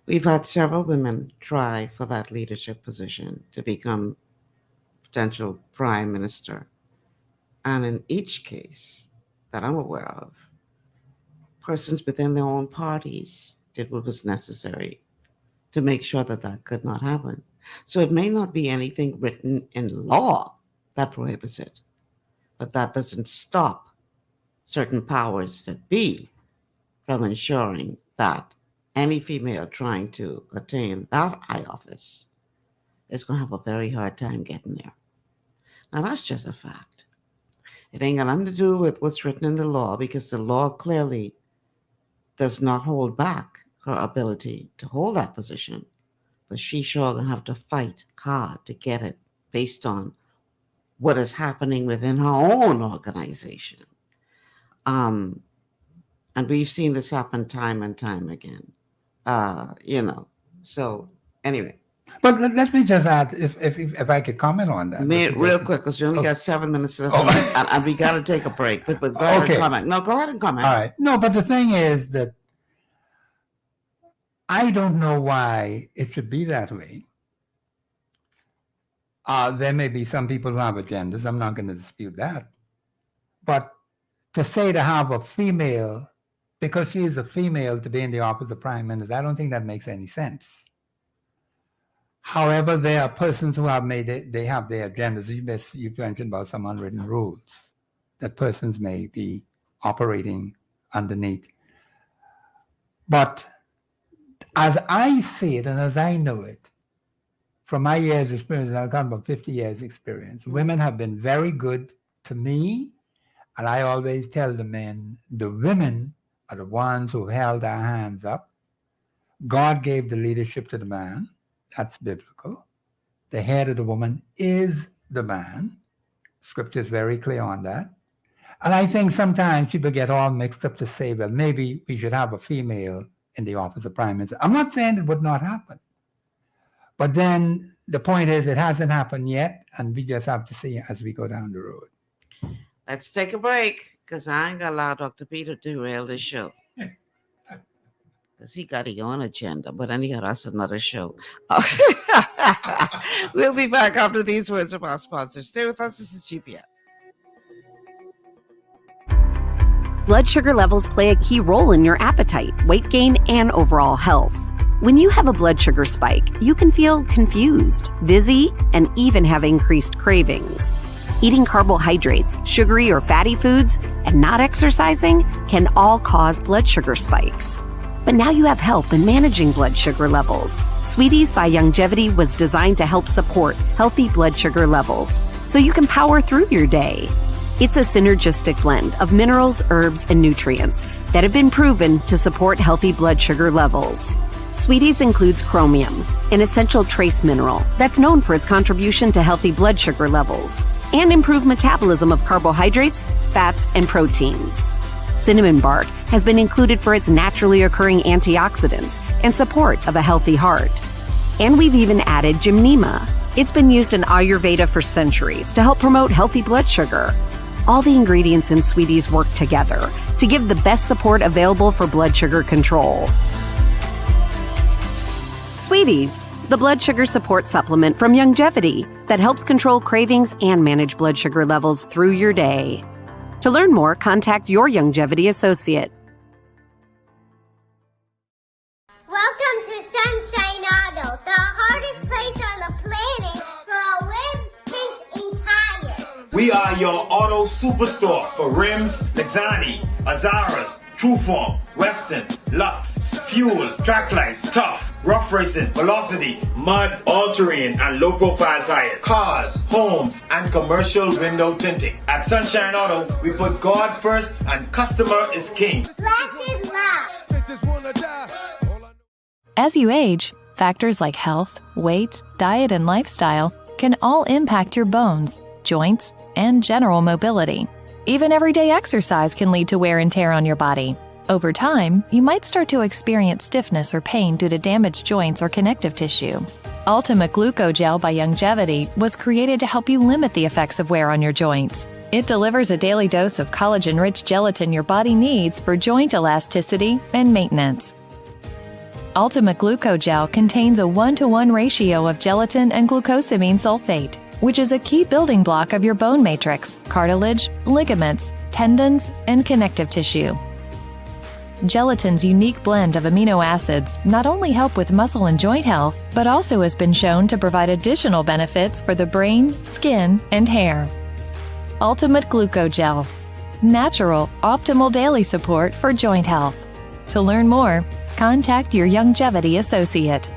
We've had several women try for that leadership position to become potential prime minister. And in each case that I'm aware of, persons within their own parties did what was necessary to make sure that that could not happen. So it may not be anything written in law that prohibits it, but that doesn't stop certain powers that be from ensuring that any female trying to attain that high office is going to have a very hard time getting there. Now, that's just a fact. It ain't got nothing to do with what's written in the law, because the law clearly does not hold back her ability to hold that position. But she's sure going to have to fight hard to get it based on what is happening within her own organization. And we've seen this happen time and time again. So anyway. But let me just add, if I could comment on that. Real quick, because we only got 7 minutes left, and we got to take a break. But go ahead and comment. No, go ahead and comment. All right. No, but the thing is that I don't know why it should be that way. There may be some people who have agendas. I'm not going to dispute that. But to say to have a female, because she is a female, to be in the office of prime minister, I don't think that makes any sense. However, there are persons who have they have their agendas. You mentioned about some unwritten rules that persons may be operating underneath. But as I see it and as I know it, from my years of experience, I've got about 50 years experience, women have been very good to me. And I always tell the men, the women are the ones who held their hands up. God gave the leadership to the man. That's biblical. The head of the woman is the man. Scripture is very clear on that. And I think sometimes people get all mixed up to say, well, maybe we should have a female in the office of prime minister. I'm not saying it would not happen. But then the point is it hasn't happened yet, and we just have to see as we go down the road. Let's take a break, because I ain't going to allow Dr. Peter to derail this show. Because he got his own agenda, but then he got us another show. We'll be back after these words from our sponsors. Stay with us. This is GPS. Blood sugar levels play a key role in your appetite, weight gain, and overall health. When you have a blood sugar spike, you can feel confused, dizzy, and even have increased cravings. Eating carbohydrates, sugary or fatty foods, and not exercising can all cause blood sugar spikes. But now you have help in managing blood sugar levels. Sweeties by Youngevity was designed to help support healthy blood sugar levels so you can power through your day. It's a synergistic blend of minerals, herbs, and nutrients that have been proven to support healthy blood sugar levels. Sweeties includes chromium, an essential trace mineral that's known for its contribution to healthy blood sugar levels and improved metabolism of carbohydrates, fats, and proteins. Cinnamon bark has been included for its naturally occurring antioxidants and support of a healthy heart. And we've even added gymnema. It's been used in Ayurveda for centuries to help promote healthy blood sugar. All the ingredients in Sweeties work together to give the best support available for blood sugar control. Sweeties, the blood sugar support supplement from Youngevity that helps control cravings and manage blood sugar levels through your day. To learn more, contact your Youngevity associate. Welcome to Sunshine Auto, the hardest place on the planet for rims, paints, and tires. We are your auto superstore for rims, Lexani, Azaras, Trueform, Western, Lux, Fuel, Tracklight, Tough, Rough Racing, Velocity, Mud, All-Terrain, and low-profile tires, cars, homes, and commercial window tinting. At Sunshine Auto, we put God first and customer is king. Blessed love. As you age, factors like health, weight, diet, and lifestyle can all impact your bones, joints, and general mobility. Even everyday exercise can lead to wear and tear on your body. Over time, you might start to experience stiffness or pain due to damaged joints or connective tissue. Ultimate Glucogel by Youngevity was created to help you limit the effects of wear on your joints. It delivers a daily dose of collagen-rich gelatin your body needs for joint elasticity and maintenance. Ultimate Glucogel contains a 1-to-1 ratio of gelatin and glucosamine sulfate, which is a key building block of your bone matrix, cartilage, ligaments, tendons, and connective tissue. Gelatin's unique blend of amino acids not only help with muscle and joint health, but also has been shown to provide additional benefits for the brain, skin, and hair. Ultimate Glucogel. Natural, optimal daily support for joint health. To learn more, contact your Youngevity associate.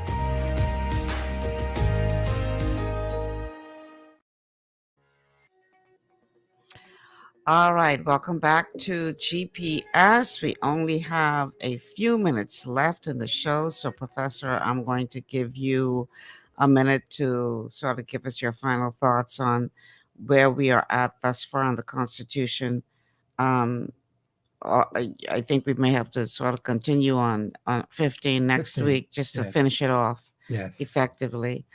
All right, welcome back to GPS. We only have a few minutes left in the show. So, Professor, I'm going to give you a minute to sort of give us your final thoughts on where we are at thus far in the Constitution. I think we may have to sort of continue on 15 next 15, week just to yes. finish it off Yes. effectively.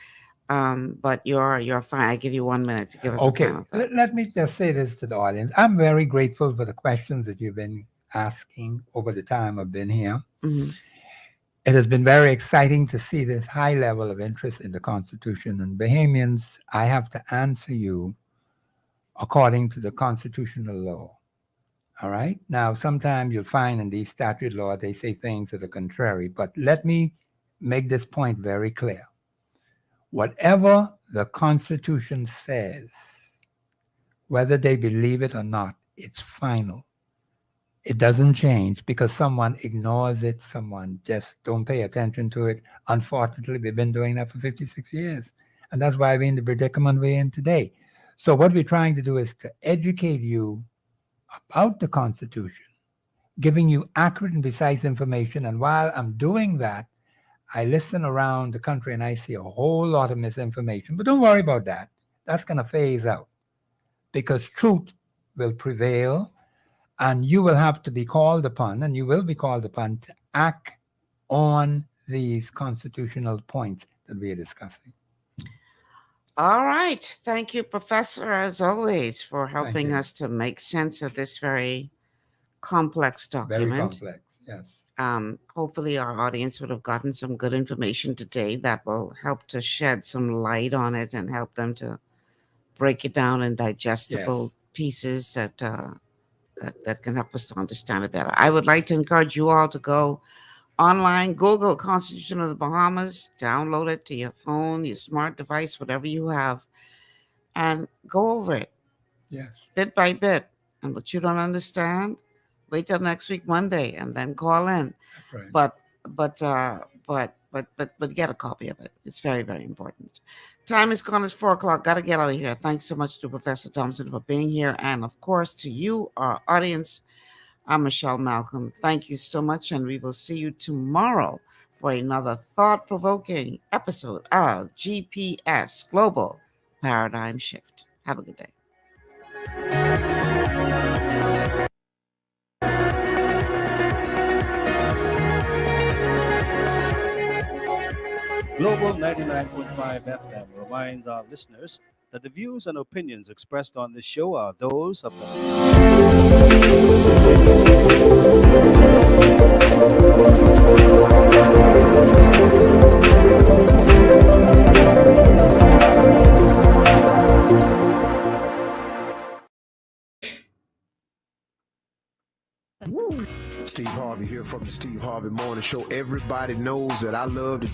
But you're fine. I give you 1 minute to give us Okay, a final thought. let me just say this to the audience. I'm very grateful for the questions that you've been asking over the time I've been here. Mhm. It has been very exciting to see this high level of interest in the Constitution. And Bahamians, I have to answer you according to the constitutional law. All right? Now, sometimes you'll find in these statute law, they say things that are contrary, but let me make this point very clear. Whatever the Constitution says, whether they believe it or not, it's final. It doesn't change because someone ignores it, someone just don't pay attention to it. Unfortunately, we've been doing that for 56 years. And that's why we're in the predicament we're in today. So what we're trying to do is to educate you about the Constitution, giving you accurate and precise information. And while I'm doing that, I listen around the country and I see a whole lot of misinformation. But don't worry about that. That's going to phase out because truth will prevail and you will have to be called upon, and you will be called upon to act on these constitutional points that we are discussing. All right. Thank you, Professor, as always, for helping you. us to make sense of this very complex document. Very complex, yes. Hopefully our audience would have gotten some good information today that will help to shed some light on it and help them to break it down in digestible pieces that can help us to understand it better. I would like to encourage you all to go online, Google Constitution of the Bahamas, download it to your phone, your smart device, whatever you have, and go over it. Yes. Bit by bit. And what you don't understand, wait till next week, Monday, and then call in. Right. But get a copy of it. It's very, very important. Time is gone. It's 4:00. Got to get out of here. Thanks so much to Professor Thompson for being here. And of course, to you, our audience, I'm Michelle Malcolm. Thank you so much. And we will see you tomorrow for another thought-provoking episode of GPS Global Paradigm Shift. Have a good day. Global 99.5 FM reminds our listeners that the views and opinions expressed on this show are those of Steve Harvey here from the Steve Harvey Morning Show. Everybody knows that I love the